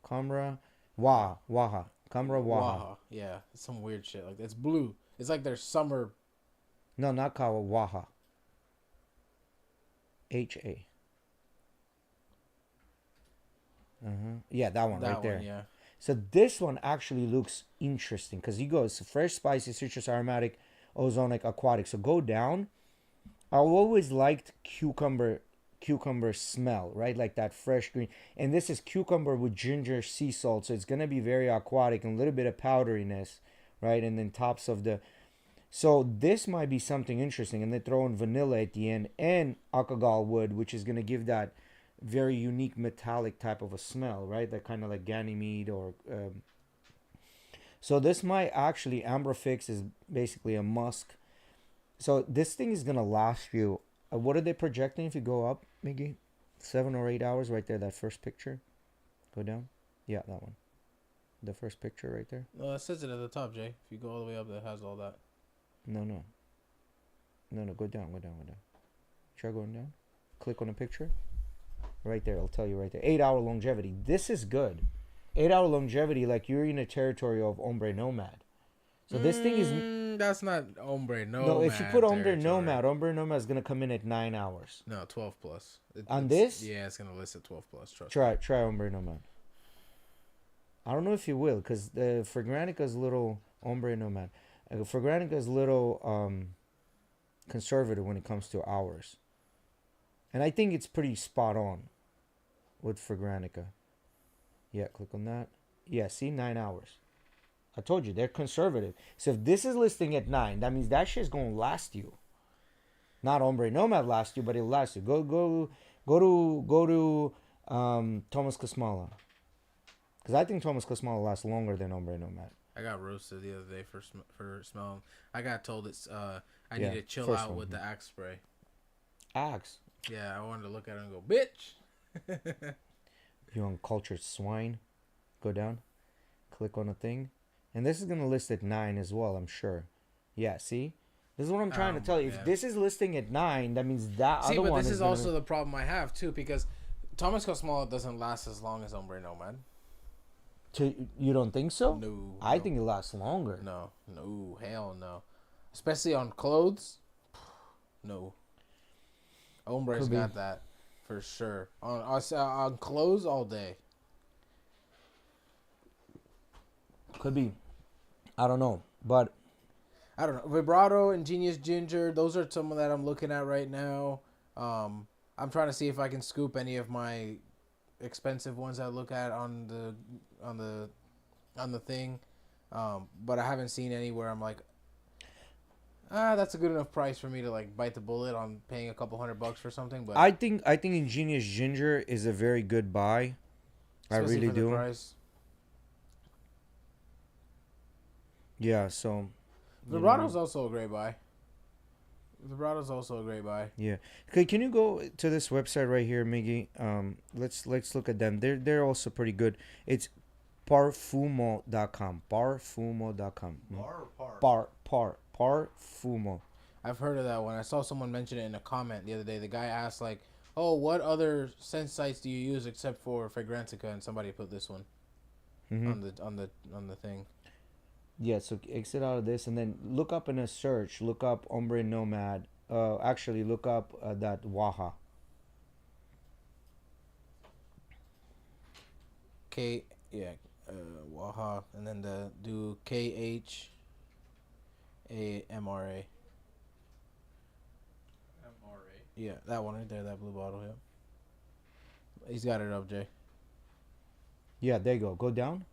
[SPEAKER 1] Camera. Waha. Camera Waha.
[SPEAKER 2] Yeah, it's some weird shit like that. It's blue. It's like their summer.
[SPEAKER 1] No, not Kawa. Waha. HA. Yeah, that one
[SPEAKER 2] That
[SPEAKER 1] right there.
[SPEAKER 2] one, yeah.
[SPEAKER 1] So this one actually looks interesting because he goes fresh, spicy, citrus, aromatic, ozonic, aquatic. So go down. I always liked cucumber smell, right? Like that fresh green. And this is cucumber with ginger, sea salt. So it's gonna be very aquatic and a little bit of powderiness, right? And then tops of the. So this might be something interesting. And they throw in vanilla at the end and alcohol wood, which is gonna give that very unique metallic type of a smell, right? That kind of like Ganymede or so this might actually Ambrofix is basically a musk. So this thing is gonna last you. What are they projecting if you go up, Miggy? 7 or 8 hours, right there. That first picture. Go down. Yeah, that one. The first picture right there.
[SPEAKER 2] No, it says it at the top, Jay. If you go all the way up, it has all that.
[SPEAKER 1] No. Go down. Try going down. Click on the picture. Right there, I'll tell you right there. 8-hour longevity. This is good. 8-hour longevity, like you're in a territory of ombre nomad. So this thing is
[SPEAKER 2] That's not Hombre Nomad.
[SPEAKER 1] No, if you put Hombre
[SPEAKER 2] territory.
[SPEAKER 1] Nomad is gonna come in at 9 hours.
[SPEAKER 2] No, 12 plus.
[SPEAKER 1] On this?
[SPEAKER 2] Yeah, it's gonna list at 12 plus. Trust
[SPEAKER 1] Try
[SPEAKER 2] me.
[SPEAKER 1] Hombre Nomad. I don't know if you will, because the Fragranica's little Hombre Nomad. Fragranica's little conservative when it comes to hours. And I think it's pretty spot on with Fragranica. Yeah, click on that. Yeah, see, 9 hours. I told you, they're conservative. So if this is listing at 9, that means that shit's going to last you. Not Hombre Nomad last you, but it'll last you. Go to Thomas Kosmala. Because I think Thomas Kosmala lasts longer than Hombre Nomad.
[SPEAKER 2] I got roasted the other day for smelling. I got told it's I need to chill out with the Axe spray.
[SPEAKER 1] Axe?
[SPEAKER 2] Yeah, I wanted to look at it and go, bitch.
[SPEAKER 1] You uncultured swine. Go down. Click on a thing. And this is going to list at 9 as well, I'm sure. Yeah, see? This is what I'm trying to tell you.
[SPEAKER 2] Yeah.
[SPEAKER 1] If this is listing at 9, that means that other one
[SPEAKER 2] this is also the problem I have, too, because Thomas Kosmala doesn't last as long as Hombre Nomad.
[SPEAKER 1] You don't think so?
[SPEAKER 2] No.
[SPEAKER 1] I think it lasts longer.
[SPEAKER 2] No, hell no. Especially on clothes. No. Hombre's got that for sure. On clothes all day.
[SPEAKER 1] Could be. I don't know. But
[SPEAKER 2] I don't know. Vibrato, Ingenious Ginger, those are some that I'm looking at right now. I'm trying to see if I can scoop any of my expensive ones I look at on the thing. But I haven't seen anywhere I'm like, that's a good enough price for me to like bite the bullet on paying a couple $100 for something. But
[SPEAKER 1] I think Ingenious Ginger is a very good buy. I really do.
[SPEAKER 2] Price.
[SPEAKER 1] Yeah, so
[SPEAKER 2] Vibrato's also a great buy.
[SPEAKER 1] Yeah. Okay, can you go to this website right here, Miggy? Let's look at them. They're also pretty good. It's parfumo.com. Parfumo.com.
[SPEAKER 3] Bar or par?
[SPEAKER 1] Parfumo.
[SPEAKER 2] I've heard of that one. I saw someone mention it in a comment the other day. The guy asked like, "Oh, what other scent sites do you use except for Fragrantica?" And somebody put this one on the thing.
[SPEAKER 1] Yeah, so exit out of this and then look up in a search. Look up Hombre Nomad. Actually, look up that Waha.
[SPEAKER 2] Waha, and then do KHAMRA.
[SPEAKER 3] MRA.
[SPEAKER 2] Yeah, that one right there, that blue bottle. Yeah, he's got it up, Jay.
[SPEAKER 1] Yeah, there you go. Go down.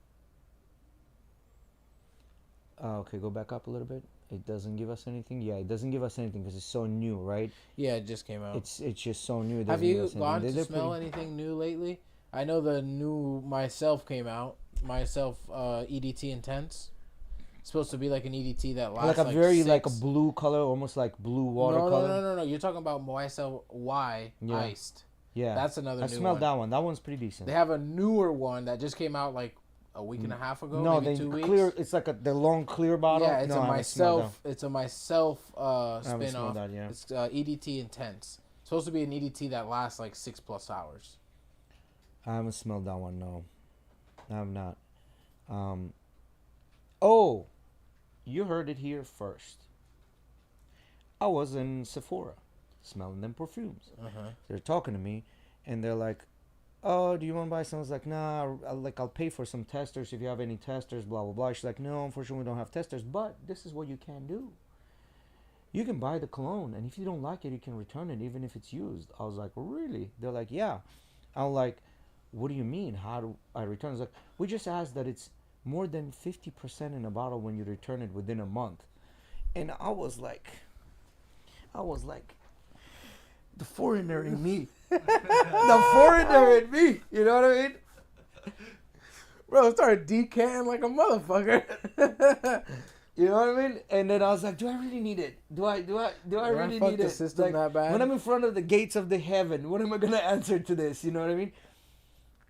[SPEAKER 1] Okay, go back up a little bit. It doesn't give us anything. Yeah, it doesn't give us anything because it's so new, right?
[SPEAKER 2] Yeah, it just came out.
[SPEAKER 1] It's just so new. It
[SPEAKER 2] Have
[SPEAKER 1] doesn't give
[SPEAKER 2] you
[SPEAKER 1] us
[SPEAKER 2] gone
[SPEAKER 1] anything.
[SPEAKER 2] to smell anything new lately? I know the new Myself came out. Myself EDT Intense. It's supposed to be like an EDT that lasts
[SPEAKER 1] like a very like a blue color, almost like blue water color.
[SPEAKER 2] No. You're talking about Myself Y Iced.
[SPEAKER 1] Yeah,
[SPEAKER 2] that's another new one.
[SPEAKER 1] I smelled that one. That one's pretty decent.
[SPEAKER 2] They have a newer one that just came out like a week and a half ago.
[SPEAKER 1] No,
[SPEAKER 2] maybe 2 weeks.
[SPEAKER 1] Clear. It's like the long clear bottle.
[SPEAKER 2] Yeah, it's
[SPEAKER 1] no,
[SPEAKER 2] a Myself. It's a Myself spin-off.
[SPEAKER 1] That, yeah.
[SPEAKER 2] It's EDT Intense. It's supposed to be an EDT that lasts like 6+ hours.
[SPEAKER 1] I haven't smelled that one. No, I have not. Oh, you heard it here first. I was in Sephora, smelling them perfumes. They're talking to me, and they're like, "Oh, do you want to buy some?" I was like, "Nah, I'll pay for some testers if you have any testers." Blah blah blah. She's like, "No, unfortunately, we don't have testers, but this is what you can do. You can buy the cologne, and if you don't like it, you can return it, even if it's used." I was like, "Really?" They're like, "Yeah." I'm like, "What do you mean? How do I return?" It's like, "We just asked that it's more than 50% in a bottle when you return it within a month." And I was like, the foreigner in me. The foreigner in me. You know what I mean?
[SPEAKER 2] Bro, it started decanting like a motherfucker.
[SPEAKER 1] You know what I mean? And then I was like, do I really need it? Do I really need it?
[SPEAKER 2] System
[SPEAKER 1] like,
[SPEAKER 2] that bad?
[SPEAKER 1] when I'm in front of the gates of the heaven, what am I gonna answer to this? You know what I mean?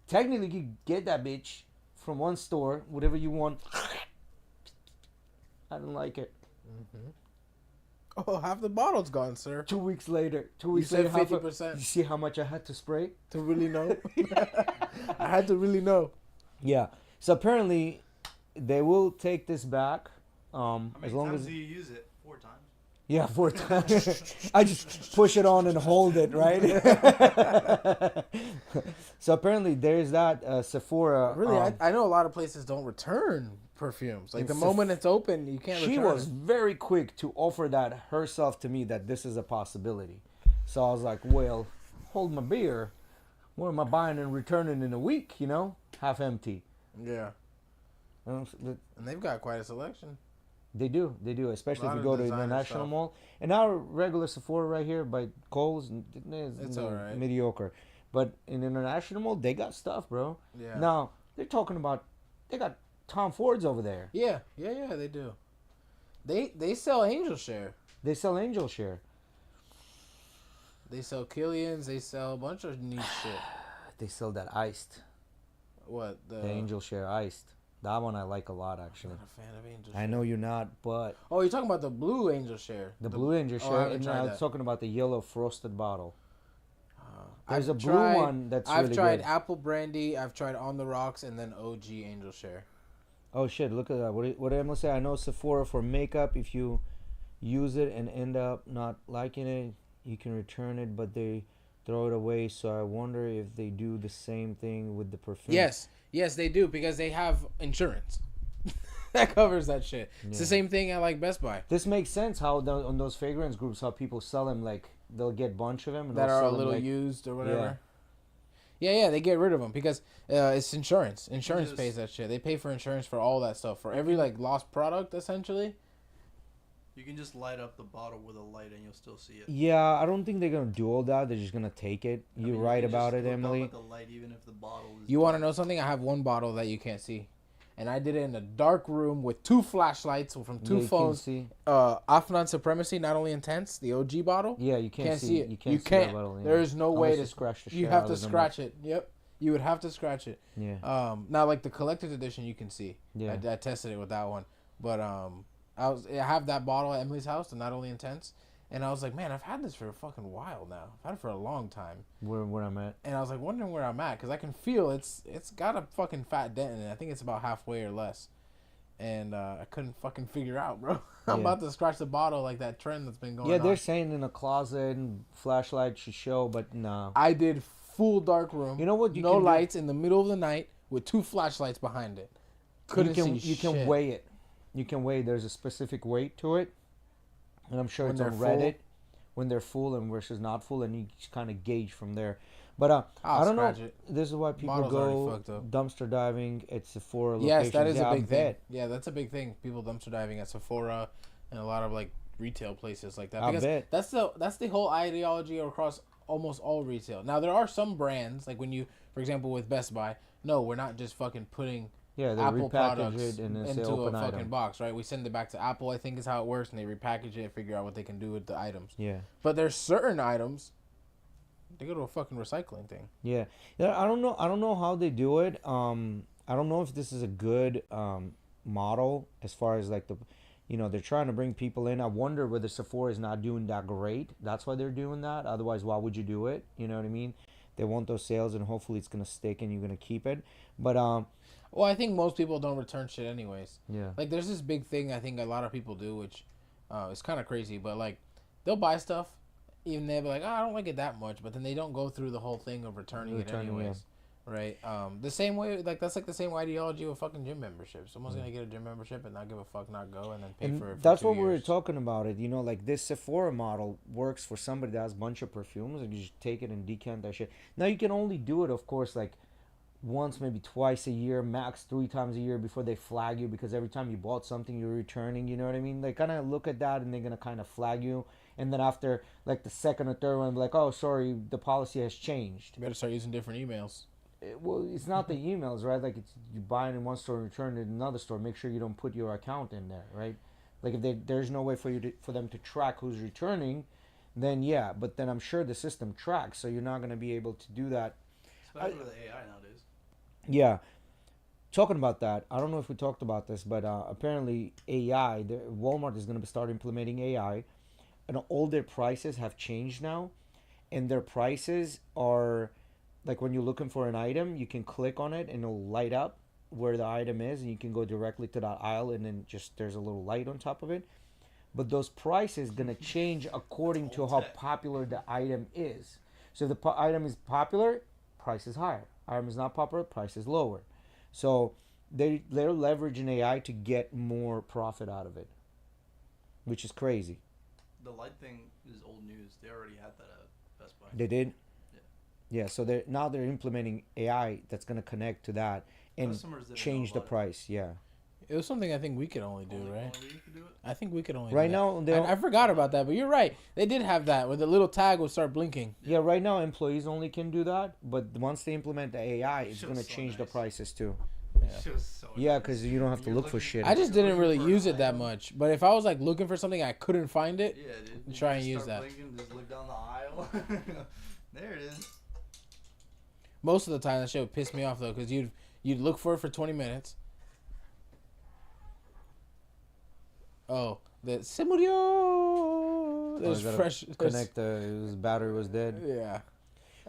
[SPEAKER 1] Technically, you get that bitch from one store, whatever you want. I don't like it.
[SPEAKER 2] Oh, half the bottle's gone, sir.
[SPEAKER 1] 2 weeks later.
[SPEAKER 2] You said 50%.
[SPEAKER 1] You see how much I had to spray?
[SPEAKER 2] To really know? I had to really know.
[SPEAKER 1] Yeah. So apparently, they will take this back.
[SPEAKER 3] How
[SPEAKER 1] As
[SPEAKER 3] many
[SPEAKER 1] long
[SPEAKER 3] times
[SPEAKER 1] as
[SPEAKER 3] do you use it? 4 times.
[SPEAKER 1] yeah, 4 times. I just push it on and hold it, right? So apparently there's that Sephora.
[SPEAKER 2] Really, I know a lot of places don't return perfumes. Like
[SPEAKER 1] And
[SPEAKER 2] the moment it's open, you can't
[SPEAKER 1] she
[SPEAKER 2] return
[SPEAKER 1] was
[SPEAKER 2] it.
[SPEAKER 1] very quick to offer that herself to me that this is a possibility. So I was like, well, hold my beer. What am I buying and returning in a week? You know, half empty.
[SPEAKER 2] Yeah,
[SPEAKER 1] You know,
[SPEAKER 2] and they've got quite a selection.
[SPEAKER 1] they do, especially
[SPEAKER 2] A
[SPEAKER 1] if
[SPEAKER 2] lot
[SPEAKER 1] you
[SPEAKER 2] of
[SPEAKER 1] go to
[SPEAKER 2] designer
[SPEAKER 1] International
[SPEAKER 2] stuff.
[SPEAKER 1] Mall. And our regular Sephora right here by Kohl's,
[SPEAKER 2] It's alright.
[SPEAKER 1] mediocre. But in International Mall, they got stuff, bro.
[SPEAKER 2] Yeah.
[SPEAKER 1] Now they're talking about they got Tom Fords over there.
[SPEAKER 2] Yeah, they do. They sell Angel Share.
[SPEAKER 1] They sell Angel Share.
[SPEAKER 2] They sell Killian's. They sell a bunch of neat shit.
[SPEAKER 1] They sell that iced,
[SPEAKER 2] What
[SPEAKER 1] the Angel Share iced. That one I like a lot, actually.
[SPEAKER 2] I'm not a fan of Angel Share.
[SPEAKER 1] I know you're not, but
[SPEAKER 2] Oh, you're talking about the blue Angel Share.
[SPEAKER 1] the blue Angel
[SPEAKER 2] Oh, I
[SPEAKER 1] Share,
[SPEAKER 2] haven't
[SPEAKER 1] and
[SPEAKER 2] tried
[SPEAKER 1] I was
[SPEAKER 2] that.
[SPEAKER 1] talking about the yellow frosted bottle. There's
[SPEAKER 2] I've
[SPEAKER 1] a blue
[SPEAKER 2] tried-
[SPEAKER 1] one that's
[SPEAKER 2] I've
[SPEAKER 1] really
[SPEAKER 2] tried
[SPEAKER 1] good.
[SPEAKER 2] Apple Brandy. I've tried On the Rocks, and then OG Angel Share.
[SPEAKER 1] Oh shit! Look at that. What did Emma say? I know Sephora for makeup. If you use it and end up not liking it, you can return it, but they throw it away. So I wonder if they do the same thing with the perfume.
[SPEAKER 2] Yes, they do because they have insurance that covers that shit. It's the
[SPEAKER 1] Yeah.
[SPEAKER 2] same thing at like Best Buy
[SPEAKER 1] This makes sense. How on those fragrance groups, how people sell them, like they'll get a bunch of them and
[SPEAKER 2] that
[SPEAKER 1] they'll
[SPEAKER 2] are a
[SPEAKER 1] sell them,
[SPEAKER 2] little
[SPEAKER 1] like,
[SPEAKER 2] used or whatever. Yeah, they get rid of them because it's insurance. Insurance
[SPEAKER 3] Just-
[SPEAKER 2] pays that shit. They pay for insurance for all that stuff for every like lost product essentially.
[SPEAKER 3] You can just light up the bottle with a light and you'll still see it.
[SPEAKER 1] Yeah, I don't think they're gonna do all that. They're just gonna take it.
[SPEAKER 3] I
[SPEAKER 1] You're
[SPEAKER 3] mean, you
[SPEAKER 1] right
[SPEAKER 3] can
[SPEAKER 1] about
[SPEAKER 3] just
[SPEAKER 1] it,
[SPEAKER 3] look up
[SPEAKER 1] Emily.
[SPEAKER 3] at the light, even if the bottle is
[SPEAKER 2] You want to
[SPEAKER 3] dark.
[SPEAKER 2] know something? I have one bottle that you can't see, and I did it in a dark room with 2 flashlights from 2
[SPEAKER 1] Yeah, you can
[SPEAKER 2] phones.
[SPEAKER 1] see.
[SPEAKER 2] Afnan Supremacy, not only intense, the OG bottle.
[SPEAKER 1] Yeah, you can't,
[SPEAKER 2] Can't see it.
[SPEAKER 1] You can't.
[SPEAKER 2] You
[SPEAKER 1] see
[SPEAKER 2] can't.
[SPEAKER 1] that bottle, yeah.
[SPEAKER 2] There is no way
[SPEAKER 1] Unless
[SPEAKER 2] to
[SPEAKER 1] you scratch the shit
[SPEAKER 2] You have
[SPEAKER 1] out
[SPEAKER 2] to
[SPEAKER 1] of them.
[SPEAKER 2] scratch it. Yep. You would have to scratch it.
[SPEAKER 1] Yeah.
[SPEAKER 2] Now, like the collector's edition, you can see.
[SPEAKER 1] Yeah.
[SPEAKER 2] I tested it with that one, but I have that bottle at Emily's house, and not only intense, and I was like, man, I've had this for a fucking while now. I've had it for a long time,
[SPEAKER 1] Where I'm at.
[SPEAKER 2] and I was like wondering where I'm at because I can feel it's got a fucking fat dent in it. I think it's about halfway or less, and I couldn't fucking figure out, bro. I'm
[SPEAKER 1] Yeah.
[SPEAKER 2] about to scratch the bottle like that trend that's been going
[SPEAKER 1] Yeah,
[SPEAKER 2] on.
[SPEAKER 1] they're saying in a closet and flashlight should show, but no.
[SPEAKER 2] I did full dark room.
[SPEAKER 1] You know what you
[SPEAKER 2] no
[SPEAKER 1] can do?
[SPEAKER 2] lights in the middle of the night with 2 flashlights behind it. Couldn't
[SPEAKER 1] you can
[SPEAKER 2] see
[SPEAKER 1] you can
[SPEAKER 2] shit.
[SPEAKER 1] weigh it. You can weigh. There's a specific weight to it, and I'm sure
[SPEAKER 2] When
[SPEAKER 1] it's on
[SPEAKER 2] they're full?
[SPEAKER 1] Reddit when they're full and versus not full, and you just kind of gauge from there. But
[SPEAKER 2] I'll
[SPEAKER 1] I don't know.
[SPEAKER 2] scratch it.
[SPEAKER 1] This is why people
[SPEAKER 2] Bottle's already
[SPEAKER 1] go
[SPEAKER 2] fucked up.
[SPEAKER 1] dumpster diving at Sephora
[SPEAKER 2] Yes,
[SPEAKER 1] locations.
[SPEAKER 2] that is
[SPEAKER 1] Yeah,
[SPEAKER 2] a
[SPEAKER 1] I
[SPEAKER 2] big thing.
[SPEAKER 1] bet.
[SPEAKER 2] Yeah, that's a big thing. People dumpster diving at Sephora and a lot of like retail places like that.
[SPEAKER 1] I
[SPEAKER 2] Because
[SPEAKER 1] bet.
[SPEAKER 2] that's the whole ideology across almost all retail. Now there are some brands like when you, for example, with Best Buy. No, we're not just fucking putting
[SPEAKER 1] Yeah, they
[SPEAKER 2] Apple
[SPEAKER 1] repackage
[SPEAKER 2] products
[SPEAKER 1] it and it's
[SPEAKER 2] into
[SPEAKER 1] an open
[SPEAKER 2] a fucking
[SPEAKER 1] item.
[SPEAKER 2] box, right? We send it back to Apple. I think is how it works, and they repackage it and figure out what they can do with the items.
[SPEAKER 1] Yeah.
[SPEAKER 2] But there's certain items they go to a fucking recycling thing.
[SPEAKER 1] Yeah, I don't know. I don't know how they do it. I don't know if this is a good model as far as like the, they're trying to bring people in. I wonder whether Sephora is not doing that great. That's why they're doing that. Otherwise, why would you do it? You know what I mean? They want those sales, and hopefully it's gonna stick, and you're gonna keep it. But
[SPEAKER 2] Well, I think most people don't return shit anyways.
[SPEAKER 1] yeah,
[SPEAKER 2] Like, there's this big thing I think a lot of people do, which is kind of crazy, but like, they'll buy stuff, even they'll be like, oh, I don't like it that much, but then they don't go through the whole thing of returning it anyways. Right? The same way, like, that's like the same ideology with fucking gym memberships. Someone's gonna get a gym membership and not give a fuck, not go, and then pay
[SPEAKER 1] and
[SPEAKER 2] for it for
[SPEAKER 1] that's
[SPEAKER 2] 2
[SPEAKER 1] what we were
[SPEAKER 2] years.
[SPEAKER 1] talking about. It, like this Sephora model works for somebody that has a bunch of perfumes, and you just take it and decant that shit. Now you can only do it, of course, like once, maybe twice a year, max 3 times a year before they flag you, because every time you bought something you're returning, you know what I mean? They kind of look at that and they're going to kind of flag you, and then after like the second or third one, be like, oh, sorry, the policy has changed.
[SPEAKER 2] You better start using different emails.
[SPEAKER 1] Well, it's not the emails, right? Like, it's you buy it in one store and return it in another store. Make sure you don't put your account in there, right? Like, if there's no way for them to track who's returning, then yeah, but then I'm sure the system tracks, so you're not going to be able to do that.
[SPEAKER 3] Especially with AI nowadays.
[SPEAKER 1] Yeah. Talking about that, I don't know if we talked about this, but apparently AI, Walmart is going to start implementing AI, and all their prices have changed now, and their prices are, like when you're looking for an item, you can click on it and it'll light up where the item is, and you can go directly to that aisle, and then just there's a little light on top of it. But those prices gonna change according to how popular the item is. So if the item is popular, price is higher. Item is not popular, price is lower. So they're leveraging AI to get more profit out of it, which is crazy.
[SPEAKER 3] The light thing is old news. They already had that at Best Buy.
[SPEAKER 1] They did.
[SPEAKER 3] Yeah.
[SPEAKER 1] Yeah, so they're implementing AI that's gonna connect to that and
[SPEAKER 3] Customers didn't
[SPEAKER 1] change
[SPEAKER 3] know
[SPEAKER 1] the
[SPEAKER 3] about
[SPEAKER 1] price. Yeah.
[SPEAKER 2] It was something I think we could only do, right?
[SPEAKER 3] Only you could do it?
[SPEAKER 2] I think we could only
[SPEAKER 1] Right
[SPEAKER 2] do
[SPEAKER 1] now,
[SPEAKER 2] that. I forgot about that, but you're right. They did have that where the little tag would start blinking.
[SPEAKER 1] yeah, right now employees only can do that, but once they implement the AI, it's
[SPEAKER 3] Shit
[SPEAKER 1] gonna
[SPEAKER 3] was so
[SPEAKER 1] change the
[SPEAKER 3] nice.
[SPEAKER 1] prices too.
[SPEAKER 3] Shit was so
[SPEAKER 1] Yeah,
[SPEAKER 3] nice.
[SPEAKER 1] because you don't have to
[SPEAKER 3] You're
[SPEAKER 1] look for
[SPEAKER 3] looking-
[SPEAKER 1] shit.
[SPEAKER 2] I just
[SPEAKER 3] You're
[SPEAKER 2] didn't
[SPEAKER 3] looking
[SPEAKER 2] really
[SPEAKER 3] for
[SPEAKER 2] use
[SPEAKER 3] an
[SPEAKER 2] it that
[SPEAKER 3] item.
[SPEAKER 2] much. But if I was like looking for something I couldn't find it,
[SPEAKER 3] Yeah, dude. You
[SPEAKER 2] Try
[SPEAKER 3] just
[SPEAKER 2] and use
[SPEAKER 3] start
[SPEAKER 2] that.
[SPEAKER 3] Blinking, just look down the aisle. There it is.
[SPEAKER 2] most of the time that shit would piss me off though, because you'd look for it for 20 minutes. Oh, the se murió. There's
[SPEAKER 1] you gotta
[SPEAKER 2] fresh
[SPEAKER 1] Connect. His battery was dead.
[SPEAKER 2] Yeah.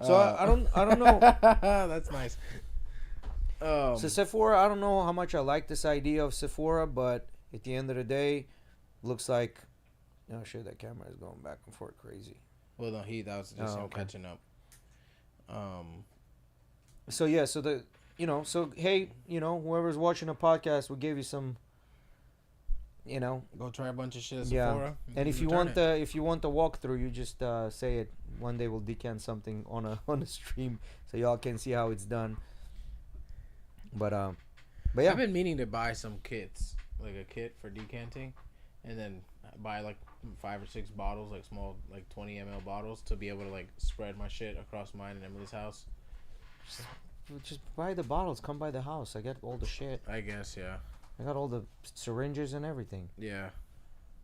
[SPEAKER 1] So I don't know.
[SPEAKER 2] That's nice.
[SPEAKER 1] So Sephora, I don't know how much I like this idea of Sephora, but at the end of the day, looks like, oh shit, that camera is going back and forth crazy.
[SPEAKER 2] Well, no, that was just him
[SPEAKER 1] okay.
[SPEAKER 2] catching up.
[SPEAKER 1] So yeah, so so hey, whoever's watching the podcast, we gave you some,
[SPEAKER 2] Go try a bunch of shit at
[SPEAKER 1] yeah.
[SPEAKER 2] Sephora.
[SPEAKER 1] And if you
[SPEAKER 2] return
[SPEAKER 1] want
[SPEAKER 2] it.
[SPEAKER 1] the walkthrough, you just say it. One day we'll decant something on a stream so y'all can see how it's done. But yeah.
[SPEAKER 2] I've been meaning to buy some kits, like a kit for decanting, and then buy like 5 or 6 bottles, like small, like 20 ml bottles, to be able to like spread my shit across mine and Emily's house.
[SPEAKER 1] Just buy the bottles. Come by the house. I got all the shit.
[SPEAKER 2] I guess, yeah.
[SPEAKER 1] I got all the syringes and everything.
[SPEAKER 2] Yeah.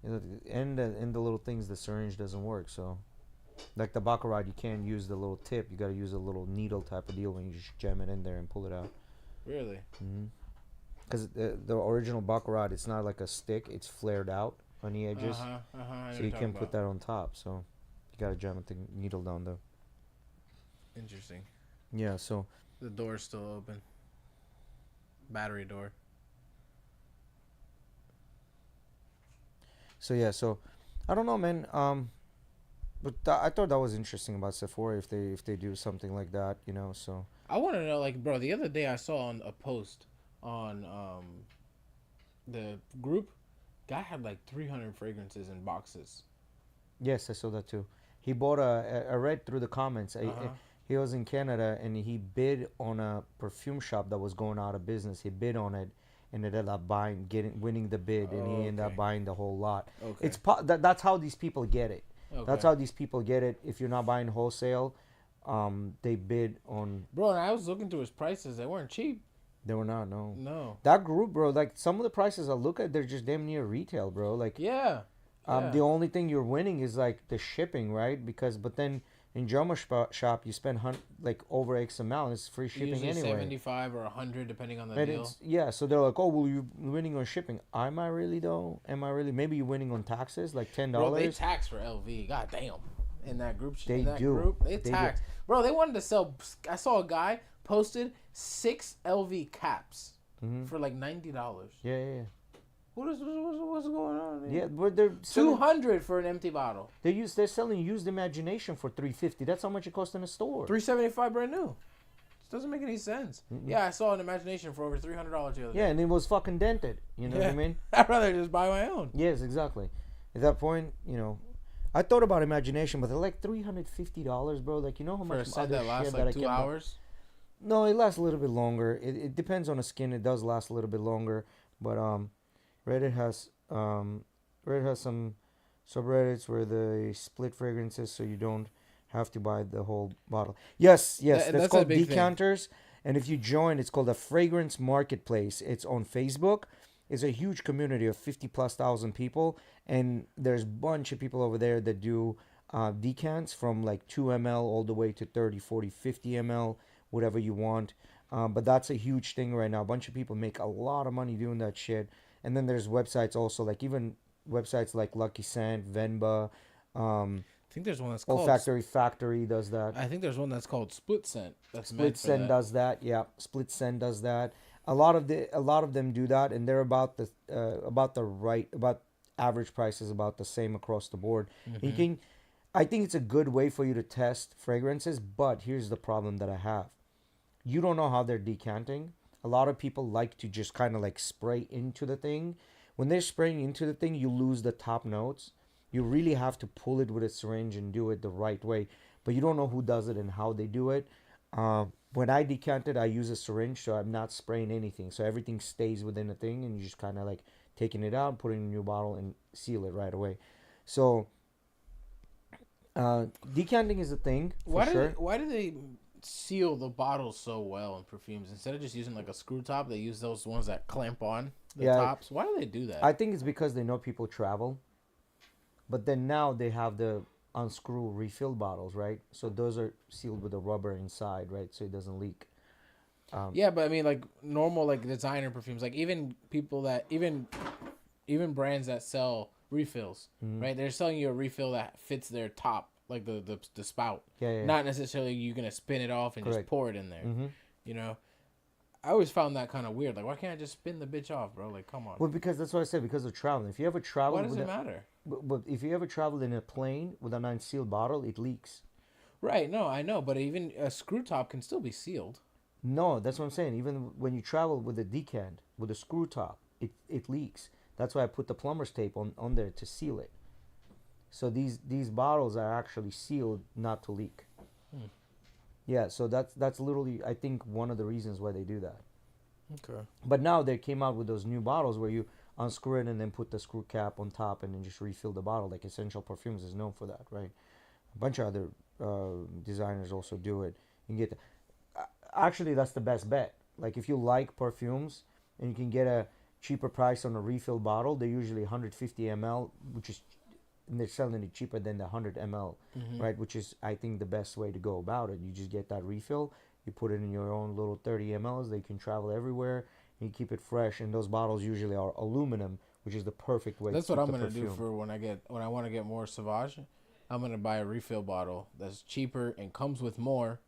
[SPEAKER 1] And the little things, the syringe doesn't work. So, like the Baccarat, you can't use the little tip. You got to use a little needle type of deal when you just jam it in there and pull it out.
[SPEAKER 2] Really?
[SPEAKER 1] Because the original Baccarat, it's not like a stick. It's flared out on the edges. So you can put that on top. So, you got to jam the needle down there.
[SPEAKER 2] Interesting.
[SPEAKER 1] Yeah, so.
[SPEAKER 2] The door's still open. Battery door.
[SPEAKER 1] So yeah, so I don't know, man. But I thought that was interesting about Sephora if they do something like that, So
[SPEAKER 2] I want to know, like, bro, the other day I saw on a post on the group, guy had like 300 fragrances in boxes.
[SPEAKER 1] yes, I saw that too. He bought I read through the comments. He was in Canada and he bid on a perfume shop that was going out of business. He bid on it and ended up winning the bid, and he ended up buying the whole lot.
[SPEAKER 2] Okay.
[SPEAKER 1] It's that's how these people get it.
[SPEAKER 2] Okay.
[SPEAKER 1] That's how these people get it. If you're not buying wholesale, they bid on.
[SPEAKER 2] Bro, and I was looking through his prices. They weren't cheap.
[SPEAKER 1] They were not, no.
[SPEAKER 2] No.
[SPEAKER 1] That group, bro, like some of the prices I look at, they're just damn near retail, bro. Like,
[SPEAKER 2] Yeah.
[SPEAKER 1] the only thing you're winning is like the shipping, right? But then in Joma shop, you spend like over X amount. It's free shipping
[SPEAKER 2] Usually
[SPEAKER 1] anyway.
[SPEAKER 2] 75 or 100 depending on the
[SPEAKER 1] And
[SPEAKER 2] deal.
[SPEAKER 1] yeah, so they're like, oh, well, you're winning on shipping. Am I really though? Am I really? Maybe you're winning on taxes, like $10.
[SPEAKER 2] Bro, they tax for LV. God damn. In that group,
[SPEAKER 1] They
[SPEAKER 2] in that
[SPEAKER 1] do.
[SPEAKER 2] group, they
[SPEAKER 1] They
[SPEAKER 2] tax. Bro, they wanted to sell. I saw a guy posted 6 LV caps for like $90.
[SPEAKER 1] Yeah.
[SPEAKER 2] What's going on? Man?
[SPEAKER 1] Yeah, but they're selling,
[SPEAKER 2] 200 for an empty bottle.
[SPEAKER 1] they're selling used imagination for $350. That's how much it costs in a store.
[SPEAKER 2] 375 brand new. This doesn't make any sense. Yeah, I saw an imagination for over $300 the other day.
[SPEAKER 1] Yeah, and it was fucking dented. You know what I mean?
[SPEAKER 2] I'd rather just buy my own.
[SPEAKER 1] Yes, exactly. At that point, I thought about imagination, but they're like $350, bro. Like, how
[SPEAKER 2] For a
[SPEAKER 1] much
[SPEAKER 2] set
[SPEAKER 1] other
[SPEAKER 2] that lasts
[SPEAKER 1] shit
[SPEAKER 2] like
[SPEAKER 1] that I
[SPEAKER 2] 2
[SPEAKER 1] kept.
[SPEAKER 2] hours.
[SPEAKER 1] No, it lasts a little bit longer. It depends on the skin. It does last a little bit longer, but Reddit has some subreddits where they split fragrances, so you don't have to buy the whole bottle. Yes, that's
[SPEAKER 2] that's a
[SPEAKER 1] called
[SPEAKER 2] big thing.
[SPEAKER 1] decanters. And if you join, it's called a fragrance marketplace. It's on Facebook. It's a huge community of 50,000+ people, and there's a bunch of people over there that do decants from like 2 ml all the way to 30, 40, 50 ml, whatever you want. But that's a huge thing right now. A bunch of people make a lot of money doing that shit. And then there's websites also, like even websites like Lucky Scent, Venba,
[SPEAKER 2] I think there's one that's called
[SPEAKER 1] Olfactory Factory does that.
[SPEAKER 2] I think there's one that's called Split Scent. That's
[SPEAKER 1] Split
[SPEAKER 2] meant for
[SPEAKER 1] Scent
[SPEAKER 2] that.
[SPEAKER 1] does that. Yeah, Split Scent does that. a lot of them do that, and they're about average prices about the same across the board. You
[SPEAKER 2] Mm-hmm.
[SPEAKER 1] can, I think it's a good way for you to test fragrances, but here's the problem that I have. You don't know how they're decanting. A lot of people like to just kind of like spray into the thing. When they're spraying into the thing, you lose the top notes. You really have to pull it with a syringe and do it the right way. But you don't know who does it and how they do it. When I decant it, I use a syringe, so I'm not spraying anything. So everything stays within the thing, and you just kind of like taking it out, putting it in a new bottle, and seal it right away. So decanting is a thing for sure.
[SPEAKER 2] Why do they seal the bottles so well in perfumes instead of just using like a screw top? They use those ones that clamp on the
[SPEAKER 1] Yeah,
[SPEAKER 2] tops. Why do they do that?
[SPEAKER 1] I think it's because they know people travel. But then now they have the unscrew refill bottles, right? So those are sealed with a rubber inside, right? So it doesn't leak.
[SPEAKER 2] Yeah, but I mean, like normal, like designer perfumes, like even people that even brands that sell refills,
[SPEAKER 1] Mhm.
[SPEAKER 2] right? They're selling you a refill that fits their top, like the spout.
[SPEAKER 1] Yeah, yeah,
[SPEAKER 2] Not necessarily you gonna spin it off and just
[SPEAKER 1] correct.
[SPEAKER 2] pour it in there.
[SPEAKER 1] Hmm.
[SPEAKER 2] You know, I always found that kind of weird. Like, why can't I just spin the bitch off, bro? Like, come on.
[SPEAKER 1] Well, because that's what I said. Because of traveling. If you ever
[SPEAKER 2] Why
[SPEAKER 1] traveled
[SPEAKER 2] does
[SPEAKER 1] with
[SPEAKER 2] it
[SPEAKER 1] a,
[SPEAKER 2] matter?
[SPEAKER 1] but if you ever traveled in a plane with an unsealed bottle, it leaks.
[SPEAKER 2] Right? No, I know, but even a screw top can still be sealed.
[SPEAKER 1] No, that's what I'm saying. Even when you travel with a decant, with a screw top, it leaks. That's why I put the plumber's tape on there to seal it. So these bottles are actually sealed not to leak.
[SPEAKER 2] Hmm.
[SPEAKER 1] Yeah, so that's literally I think one of the reasons why they do that.
[SPEAKER 2] Okay.
[SPEAKER 1] But now they came out with those new bottles where you unscrew it and then put the screw cap on top and then just refill the bottle. Like Essential Perfumes is known for that, right? A bunch of other designers also do it. You can get actually that's the best bet. Like if you like perfumes and you can get a cheaper price on a refill bottle, they're usually 150 ml, which is and they're selling it cheaper than the 100 ml,
[SPEAKER 2] Mm-hmm.
[SPEAKER 1] right? Which is I think the best way to go about it. You just get that refill, you put it in your own little 30 mls. They can travel everywhere. And you keep it fresh, and those bottles usually are aluminum, which is the perfect way to
[SPEAKER 2] That's what
[SPEAKER 1] keep
[SPEAKER 2] I'm
[SPEAKER 1] the
[SPEAKER 2] gonna do
[SPEAKER 1] perfume.
[SPEAKER 2] for when I want to get more Sauvage. I'm gonna buy a refill bottle that's cheaper and comes with more,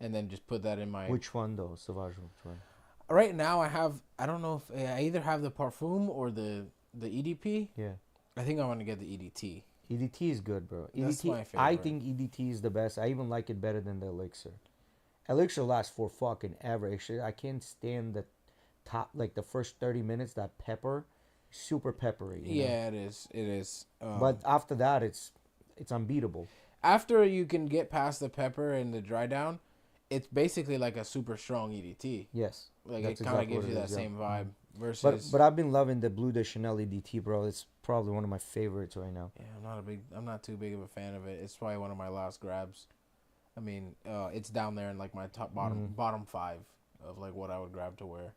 [SPEAKER 2] and then just put that in my.
[SPEAKER 1] Which one though, Sauvage? Which one?
[SPEAKER 2] Right now, I don't know if I either have the Parfum or the EDP.
[SPEAKER 1] Yeah.
[SPEAKER 2] I think I want to get the EDT.
[SPEAKER 1] EDT is good, bro.
[SPEAKER 2] That's
[SPEAKER 1] EDT,
[SPEAKER 2] my
[SPEAKER 1] I
[SPEAKER 2] favorite.
[SPEAKER 1] think EDT is the best. I even like it better than the Elixir. Elixir lasts for fucking ever. Actually, I can't stand the top, like the first 30 minutes, that pepper, super peppery, you know?
[SPEAKER 2] Yeah, it is. It is.
[SPEAKER 1] But after that, it's unbeatable.
[SPEAKER 2] After you can get past the pepper and the dry down, it's basically like a super strong EDT.
[SPEAKER 1] Yes.
[SPEAKER 2] Like
[SPEAKER 1] That's
[SPEAKER 2] it kind of
[SPEAKER 1] exactly
[SPEAKER 2] gives
[SPEAKER 1] what
[SPEAKER 2] you
[SPEAKER 1] it
[SPEAKER 2] that
[SPEAKER 1] is, yeah.
[SPEAKER 2] same vibe.
[SPEAKER 1] But
[SPEAKER 2] Versus,
[SPEAKER 1] but I've been loving the Blue de Chanel EDT, bro. It's probably one of my favorites right now.
[SPEAKER 2] yeah, I'm not too big of a fan of it. It's probably one of my last grabs. I mean, it's down there in like my bottom five of like what I would grab to wear.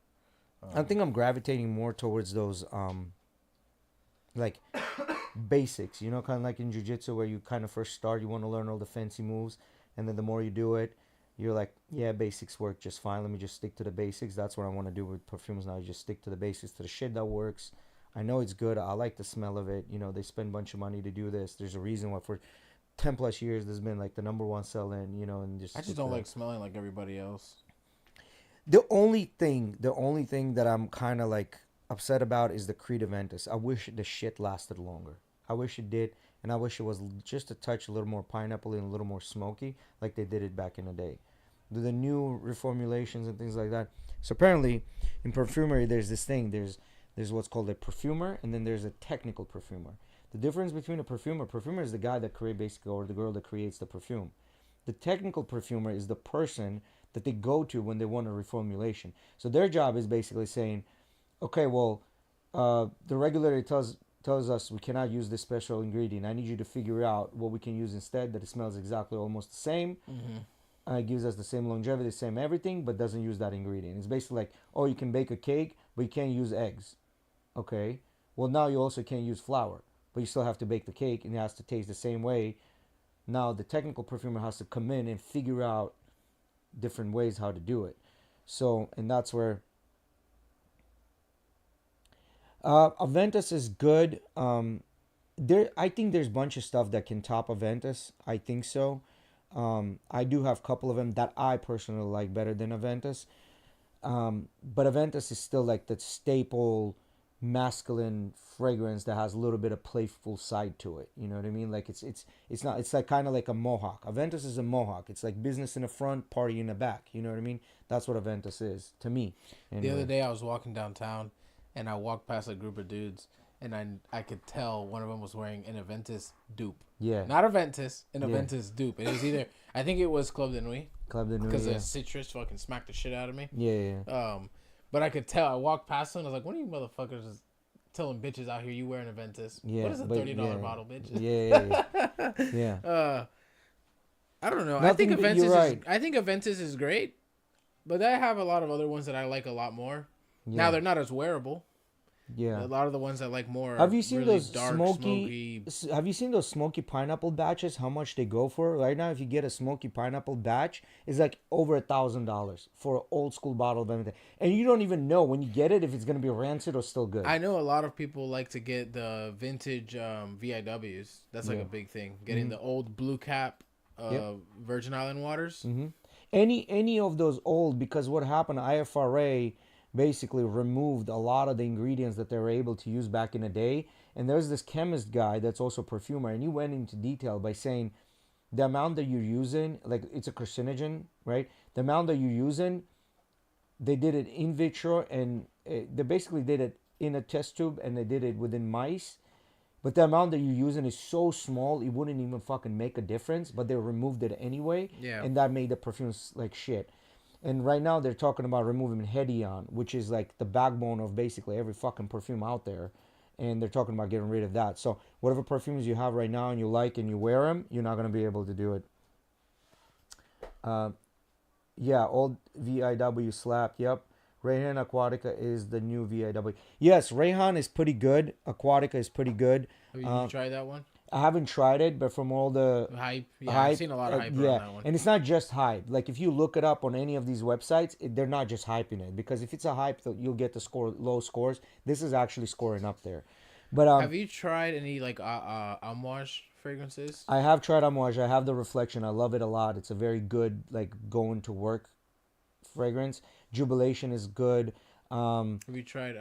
[SPEAKER 1] I think I'm gravitating more towards those like basics, you know, kind of like in jiu-jitsu where you kind of first start, you want to learn all the fancy moves, and then the more you do it, you're like, yeah, basics work just fine. Let me just stick to the basics. That's what I want to do with perfumes now. You just stick to the basics, to the shit that works. I know it's good. I like the smell of it. You know, they spend a bunch of money to do this. There's a reason why for 10 plus years there's been like the number one selling, you know, and just
[SPEAKER 2] I just
[SPEAKER 1] stick
[SPEAKER 2] don't
[SPEAKER 1] to
[SPEAKER 2] like
[SPEAKER 1] that.
[SPEAKER 2] smelling like everybody else.
[SPEAKER 1] The only thing that I'm kind of like upset about is the Creed Aventus. I wish the shit lasted longer. I wish it did, and I wish it was just a touch a little more pineapple and a little more smoky, like they did it back in the day. The new reformulations and things like that. So apparently, in perfumery, there's this thing. There's what's called a perfumer, and then there's a technical perfumer. The difference between a perfumer is the guy that creates basically, or the girl that creates the perfume. The technical perfumer is the person that they go to when they want a reformulation. So their job is basically saying, okay, well, the regulator tells us we cannot use this special ingredient. I need you to figure out what we can use instead that it smells exactly almost the same.
[SPEAKER 2] Mm-hmm.
[SPEAKER 1] It gives us the same longevity, the same everything, but doesn't use that ingredient. It's basically like, oh, you can bake a cake, but you can't use eggs. Okay. Well, now you also can't use flour, but you still have to bake the cake, and it has to taste the same way. Now the technical perfumer has to come in and figure out different ways how to do it. So, and that's where Aventus is good. I think there's a bunch of stuff that can top Aventus. I think so. I do have a couple of them that I personally like better than Aventus. But Aventus is still like the staple masculine fragrance that has a little bit of playful side to it. You know what I mean? Like it's not, it's like kind of like a mohawk. Aventus is a mohawk. It's like business in the front, party in the back. You know what I mean? That's what Aventus is to me.
[SPEAKER 2] The other
[SPEAKER 1] Anyway.
[SPEAKER 2] day I was walking downtown, and I walked past a group of dudes, and I could tell one of them was wearing an Aventus dupe.
[SPEAKER 1] Yeah.
[SPEAKER 2] Not Aventus, an
[SPEAKER 1] Yeah.
[SPEAKER 2] Aventus dupe. And it was either, I think it was Club de Nuit,
[SPEAKER 1] Club de Nuit.
[SPEAKER 2] because
[SPEAKER 1] Yeah.
[SPEAKER 2] the citrus fucking smacked the shit out of me.
[SPEAKER 1] Yeah.
[SPEAKER 2] But I could tell. I walked past them, and I was like, "What are you motherfuckers is telling bitches out here you wearing an Aventus?
[SPEAKER 1] Yeah.
[SPEAKER 2] What is a
[SPEAKER 1] but
[SPEAKER 2] $30
[SPEAKER 1] yeah.
[SPEAKER 2] bottle, bitch?"
[SPEAKER 1] Yeah.
[SPEAKER 2] I don't know.
[SPEAKER 1] Nothing, but you're right.
[SPEAKER 2] I think Aventus is great, but I have a lot of other ones that I like a lot more.
[SPEAKER 1] Yeah.
[SPEAKER 2] Now they're not as wearable.
[SPEAKER 1] Yeah.
[SPEAKER 2] A lot of the ones I like more.
[SPEAKER 1] Have
[SPEAKER 2] are
[SPEAKER 1] you seen
[SPEAKER 2] really
[SPEAKER 1] those
[SPEAKER 2] dark,
[SPEAKER 1] smoky? Have you seen those smoky pineapple batches? How much they go for right now? If you get a smoky pineapple batch, it's like over $1,000 for an old school bottle of anything, and you don't even know when you get it if it's gonna be rancid or still good.
[SPEAKER 2] I know a lot of people like to get the vintage VIWs. That's like
[SPEAKER 1] Yeah.
[SPEAKER 2] a big thing. Getting the old blue cap Virgin Island waters.
[SPEAKER 1] Mm-hmm. Any of those old, because what happened, IFRA basically removed a lot of the ingredients that they were able to use back in the day. And there's this chemist guy that's also a perfumer, and he went into detail by saying the amount that you're using, like it's a carcinogen, right? The amount that you're using, they did it in vitro, and they basically did it in a test tube, and they did it within mice. But the amount that you're using is so small, it wouldn't even fucking make a difference. But they removed it anyway,
[SPEAKER 2] Yeah.
[SPEAKER 1] and that made the perfumes like shit. And right now they're talking about removing Hedion, which is like the backbone of basically every fucking perfume out there. And they're talking about getting rid of that. So whatever perfumes you have right now and you like and you wear them, you're not going to be able to do it. Yeah, old VIW slap. Yep. Rayhan Aquatica is the new VIW. Yes, Rayhan is pretty good. Aquatica is pretty good.
[SPEAKER 2] Have you tried that one?
[SPEAKER 1] I haven't tried it, but from all the
[SPEAKER 2] Hype. Yeah,
[SPEAKER 1] hype,
[SPEAKER 2] I've seen a lot of hype
[SPEAKER 1] yeah,
[SPEAKER 2] around that one.
[SPEAKER 1] and it's not just hype. Like if you look it up on any of these websites, they're not just hyping it, because if it's a hype, you'll get the low scores. This is actually scoring up there. But
[SPEAKER 2] Have you tried any like Amouage fragrances?
[SPEAKER 1] I have tried Amouage. I have the Reflection. I love it a lot. It's a very good like going to work fragrance. Jubilation is good.
[SPEAKER 2] Have you tried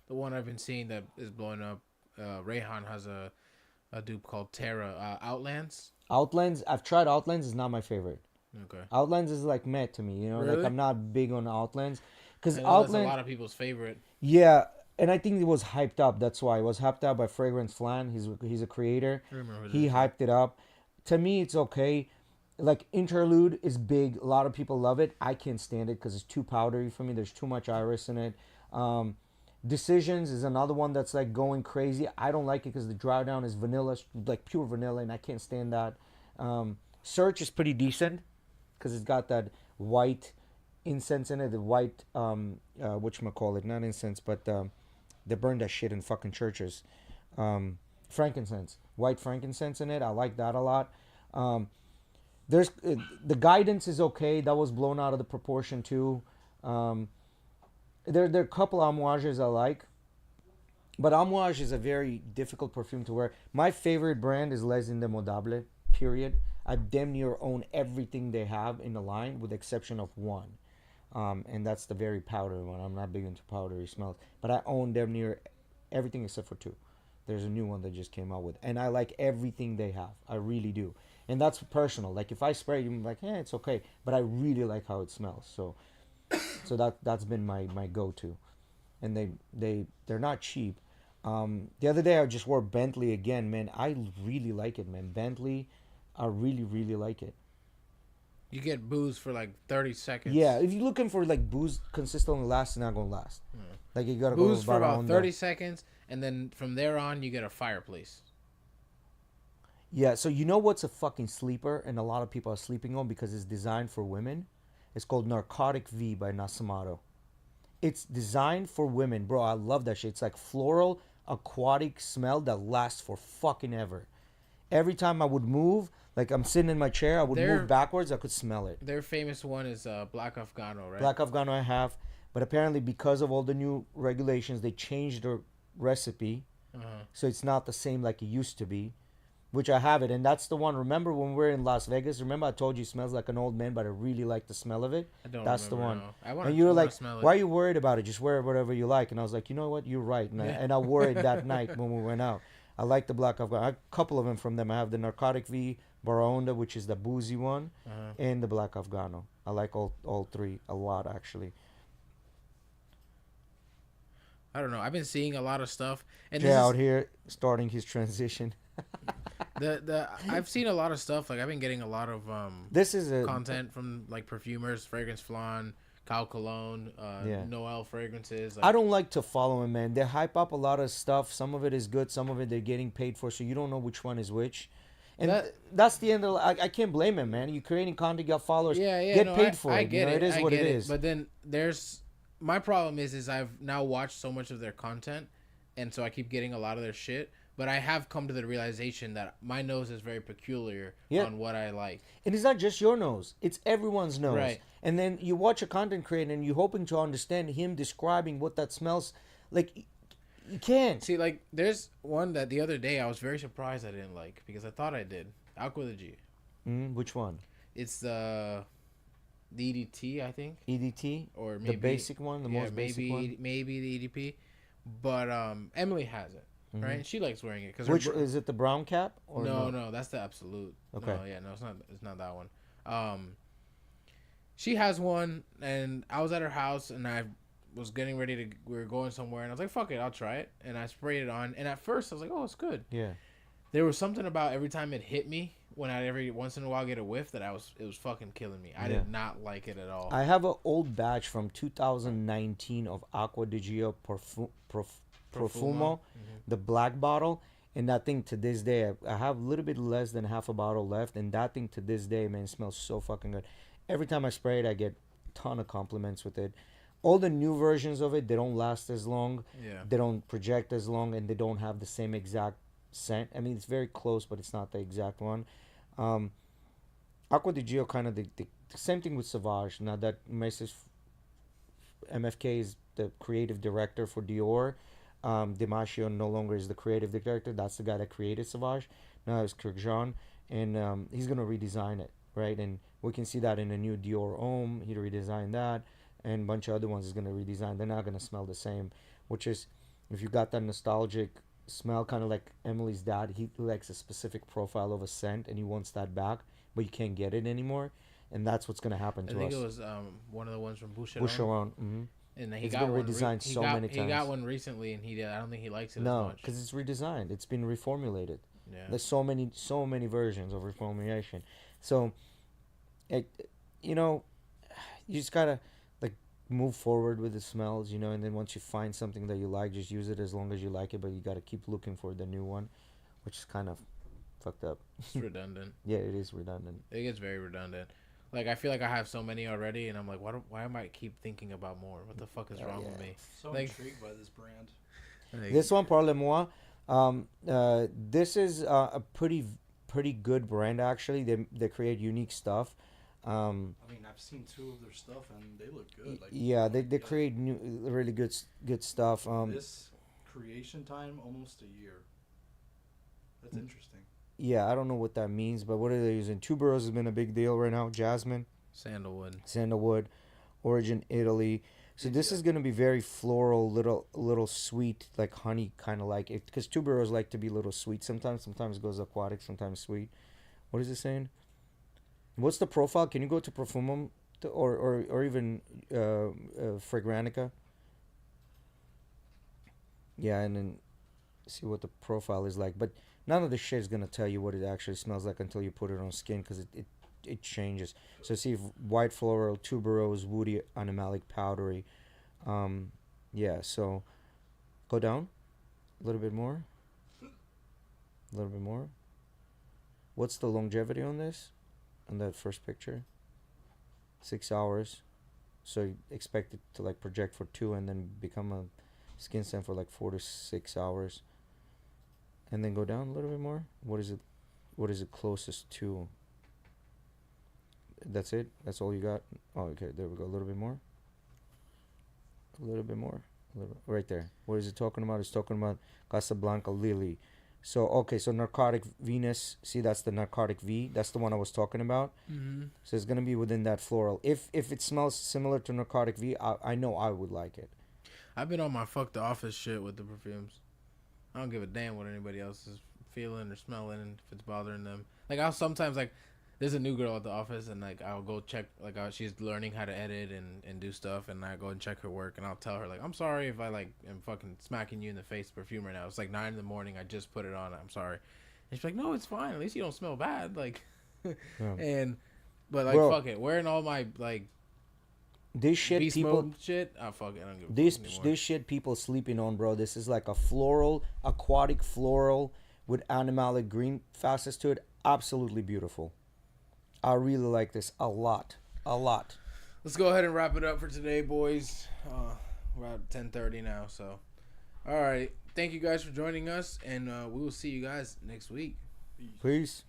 [SPEAKER 2] the one I've been seeing that is blowing up? Rayhan has a dupe called Terra Outlands.
[SPEAKER 1] Outlands. I've tried Outlands. It's not my favorite.
[SPEAKER 2] Okay.
[SPEAKER 1] Outlands is like meh to me. You know,
[SPEAKER 2] Really?
[SPEAKER 1] like I'm not big on Outlands because
[SPEAKER 2] That's
[SPEAKER 1] Outlands.
[SPEAKER 2] a lot of people's favorite.
[SPEAKER 1] Yeah, and I think it was hyped up. That's why it was hyped up by Fragrance Flan. He's a creator.
[SPEAKER 2] I remember
[SPEAKER 1] He
[SPEAKER 2] that.
[SPEAKER 1] hyped it up. To me, it's okay. Like Interlude is big. A lot of people love it. I can't stand it because it's too powdery for me. There's too much iris in it. Decisions is another one that's like going crazy. I don't like it because the drawdown is vanilla, like pure vanilla, and I can't stand that. Search is pretty decent because it's got that white incense in it. The white, whatchamacallit, not incense, but they burn that shit in fucking churches. Frankincense, white frankincense in it. I like that a lot. There's the guidance is okay. That was blown out of the proportion too. There are a couple Amouages I like, but Amouage is a very difficult perfume to wear. My favorite brand is Les Indemodables. Period. I damn near own everything they have in the line, with the exception of one, and that's the very powdery one. I'm not big into powdery smells, but I own damn near everything except for two. There's a new one that just came out with, and I like everything they have. I really do, and that's personal. Like if I spray it, I'm like, it's okay, but I really like how it smells. So that's been my go-to, and they're not cheap. The other day I just wore Bentley again, man. I really like it, man. Bentley, I really like it.
[SPEAKER 2] You get booze for like 30 seconds.
[SPEAKER 1] Yeah, if you're looking for like booze consistently last, it's not gonna last. Like you gotta
[SPEAKER 2] Booze
[SPEAKER 1] go
[SPEAKER 2] for about
[SPEAKER 1] around
[SPEAKER 2] 30 seconds, and then from there on you get a fireplace.
[SPEAKER 1] Yeah, so you know what's a fucking sleeper, and a lot of people are sleeping on because it's designed for women? It's called Narcotic V by Nasamato. It's designed for women, bro. I love that shit. It's like floral, aquatic smell that lasts for fucking ever. Every time I would move, like I'm sitting in my chair, I would move backwards, I could smell it.
[SPEAKER 2] Their famous one is Black Afghano, right?
[SPEAKER 1] Black Afghano I have, but apparently because of all the new regulations, they changed the recipe, so it's not the same like it used to be. which I have it, and that's the one. Remember when we were in Las Vegas? Remember I told you it smells like an old man, but I really like the smell of it.
[SPEAKER 2] I don't
[SPEAKER 1] That's the
[SPEAKER 2] remember
[SPEAKER 1] one.
[SPEAKER 2] now.
[SPEAKER 1] And you were
[SPEAKER 2] I want
[SPEAKER 1] like,
[SPEAKER 2] to smell
[SPEAKER 1] "Why
[SPEAKER 2] it.
[SPEAKER 1] are you worried about it? Just wear whatever you like." And I was like, "You know what? You're right." And
[SPEAKER 2] Yeah.
[SPEAKER 1] I wore it that night when we went out. I like the black Afghan. I have a couple of them from them. I have the Narcotic V Baraonda, which is the boozy one,
[SPEAKER 2] Uh-huh.
[SPEAKER 1] and the black Afghano. I like all three a lot actually.
[SPEAKER 2] I don't know. I've been seeing a lot of stuff, and
[SPEAKER 1] Jay out here starting his transition.
[SPEAKER 2] the I've seen a lot of stuff. Like I've been getting a lot of
[SPEAKER 1] This is a
[SPEAKER 2] content from like perfumers, Fragrance Flan, Cal Cologne,
[SPEAKER 1] Yeah.
[SPEAKER 2] Noel fragrances.
[SPEAKER 1] I
[SPEAKER 2] Like,
[SPEAKER 1] don't like to follow him, man. They hype up a lot of stuff. Some of it is good. Some of it they're getting paid for, so you don't know which one is which. And that's the end of. I can't blame him, man. You creating content, you got followers.
[SPEAKER 2] yeah,
[SPEAKER 1] Get
[SPEAKER 2] no,
[SPEAKER 1] paid for
[SPEAKER 2] I
[SPEAKER 1] it.
[SPEAKER 2] get
[SPEAKER 1] It is
[SPEAKER 2] I
[SPEAKER 1] what
[SPEAKER 2] get
[SPEAKER 1] it is.
[SPEAKER 2] But then there's my problem is I've now watched so much of their content, and so I keep getting a lot of their shit. But I have come to the realization that my nose is very peculiar
[SPEAKER 1] Yeah.
[SPEAKER 2] on what I like.
[SPEAKER 1] And it's not just your nose; it's everyone's nose.
[SPEAKER 2] Right.
[SPEAKER 1] And then you watch a content creator, and you're hoping to understand him describing what that smells like. You can't.
[SPEAKER 2] See, like, there's one that the other day I was very surprised I didn't like because I thought I did. Aqua the G.
[SPEAKER 1] Which one?
[SPEAKER 2] It's the EDT, I think,
[SPEAKER 1] EDT,
[SPEAKER 2] or maybe
[SPEAKER 1] the basic one, the
[SPEAKER 2] yeah,
[SPEAKER 1] most basic
[SPEAKER 2] maybe
[SPEAKER 1] one.
[SPEAKER 2] maybe the EDP, but Emily has it, right? And she likes wearing it because
[SPEAKER 1] Which is it? The brown cap or
[SPEAKER 2] no, that's the Absolute.
[SPEAKER 1] Okay.
[SPEAKER 2] No, yeah, no, it's not that one. She has one, and I was at her house, and I was getting ready to. We were going somewhere, and I was like, "Fuck it, I'll try it." And I sprayed it on, and at first I was like, "Oh, it's good."
[SPEAKER 1] Yeah.
[SPEAKER 2] There was something about every time it hit me, when I every once in a while get a whiff, that it was fucking killing me. I did not like it at all.
[SPEAKER 1] I have an old batch from 2019 of Acqua di Gio Profumo, the black bottle. And that thing to this day, I have a little bit less than half a bottle left. And that thing to this day, man, smells so fucking good. Every time I spray it, I get a ton of compliments with it. All the new versions of it, they don't last as long.
[SPEAKER 2] Yeah.
[SPEAKER 1] They don't project as long, and they don't have the same exact scent. I mean, it's very close, but it's not the exact one. Acqua di Gio kind of the same thing with Sauvage. Now that Mrs. MFK is the creative director for Dior, Dimaggio no longer is the creative director. That's the guy that created Sauvage. Now it's Kirkjean, and he's gonna redesign it, right? And we can see that in the new Dior Homme. He redesigned that, and a bunch of other ones is gonna redesign. They're not gonna smell the same, which is, if you got that nostalgic smell, kind of like Emily's dad. He likes a specific profile of a scent, and he wants that back, but you can't get it anymore, and that's what's gonna happen to us.
[SPEAKER 2] I think it was one of the ones from Boucheron.
[SPEAKER 1] Boucheron. Mm-hmm.
[SPEAKER 2] And he
[SPEAKER 1] It's
[SPEAKER 2] got
[SPEAKER 1] been
[SPEAKER 2] one
[SPEAKER 1] redesigned so many
[SPEAKER 2] He got
[SPEAKER 1] times.
[SPEAKER 2] one recently, and I don't think he likes it as
[SPEAKER 1] No,
[SPEAKER 2] much.
[SPEAKER 1] because it's redesigned. It's been reformulated.
[SPEAKER 2] Yeah.
[SPEAKER 1] There's so many versions of reformulation. So, it, you know, you just gotta like move forward with the smells, you know, and then once you find something that you like, just use it as long as you like it. But you gotta keep looking for the new one, which is kind of fucked up.
[SPEAKER 2] It's redundant.
[SPEAKER 1] Yeah, it is redundant.
[SPEAKER 2] It gets very redundant. Like, I feel like I have so many already, and I'm like, why am I keep thinking about more? What the fuck is wrong with me?
[SPEAKER 3] So
[SPEAKER 2] Like-
[SPEAKER 3] intrigued by this brand.
[SPEAKER 2] Like,
[SPEAKER 1] This one, Parle-moi, this is a pretty good brand actually. They create unique stuff.
[SPEAKER 3] I mean, I've seen two of their stuff and they look good. Like,
[SPEAKER 1] Yeah, they create really good stuff.
[SPEAKER 3] this creation time almost a year. That's interesting.
[SPEAKER 1] Yeah, I don't know what that means, but what are they using? Tuberose has been a big deal right now. Jasmine, sandalwood, origin Italy. So this is gonna be very floral, little sweet, like honey, kind of like it. Because tuberose like to be a little sweet sometimes. Sometimes it goes aquatic, sometimes sweet. What is it saying? What's the profile? Can you go to Profumum or even Fragrantica? Yeah, and then see what the profile is like. But none of the shit is gonna tell you what it actually smells like until you put it on skin, because it changes. So see if white floral, tuberose, woody, animalic, powdery. Yeah. So go down a little bit more. A little bit more. What's the longevity on this? On that first picture. 6 hours. So you expect it to like project for 2 and then become a skin scent for like 4 to 6 hours. And then go down a little bit more. What is it closest to? That's it? That's all you got? Oh, okay, there we go. A little bit more. A little bit more. A little, right there. What is it talking about? It's talking about Casablanca Lily. So okay, so narcotic Venus. See, that's the narcotic V. That's the one I was talking about.
[SPEAKER 2] Mm-hmm.
[SPEAKER 1] So it's gonna be within that floral. If it smells similar to narcotic V, I know I would like it.
[SPEAKER 2] I've been on my fuck the office shit with the perfumes. I don't give a damn what anybody else is feeling or smelling and if it's bothering them. Like I'll sometimes like there's a new girl at the office and like I'll go check like she's learning how to edit and do stuff and I go and check her work and I'll tell her like I'm sorry if I like am fucking smacking you in the face with perfume right now. It's like 9 a.m. I just put it on. I'm sorry. And she's like, no, it's fine. At least you don't smell bad. Like,
[SPEAKER 1] Yeah.
[SPEAKER 2] and but like
[SPEAKER 1] Bro,
[SPEAKER 2] fuck it, wearing all my like
[SPEAKER 1] this shit
[SPEAKER 2] beast
[SPEAKER 1] people.
[SPEAKER 2] mode shit. Oh fuck it, I don't give a
[SPEAKER 1] This
[SPEAKER 2] fuck anymore.
[SPEAKER 1] this shit people sleeping on, bro. This is like a floral, aquatic floral with animalic green facets to it. Absolutely beautiful. I really like this a lot, a lot.
[SPEAKER 2] Let's go ahead and wrap it up for today, boys. We're at 10:30 now, so all right. Thank you guys for joining us, and we will see you guys next week.
[SPEAKER 1] Peace.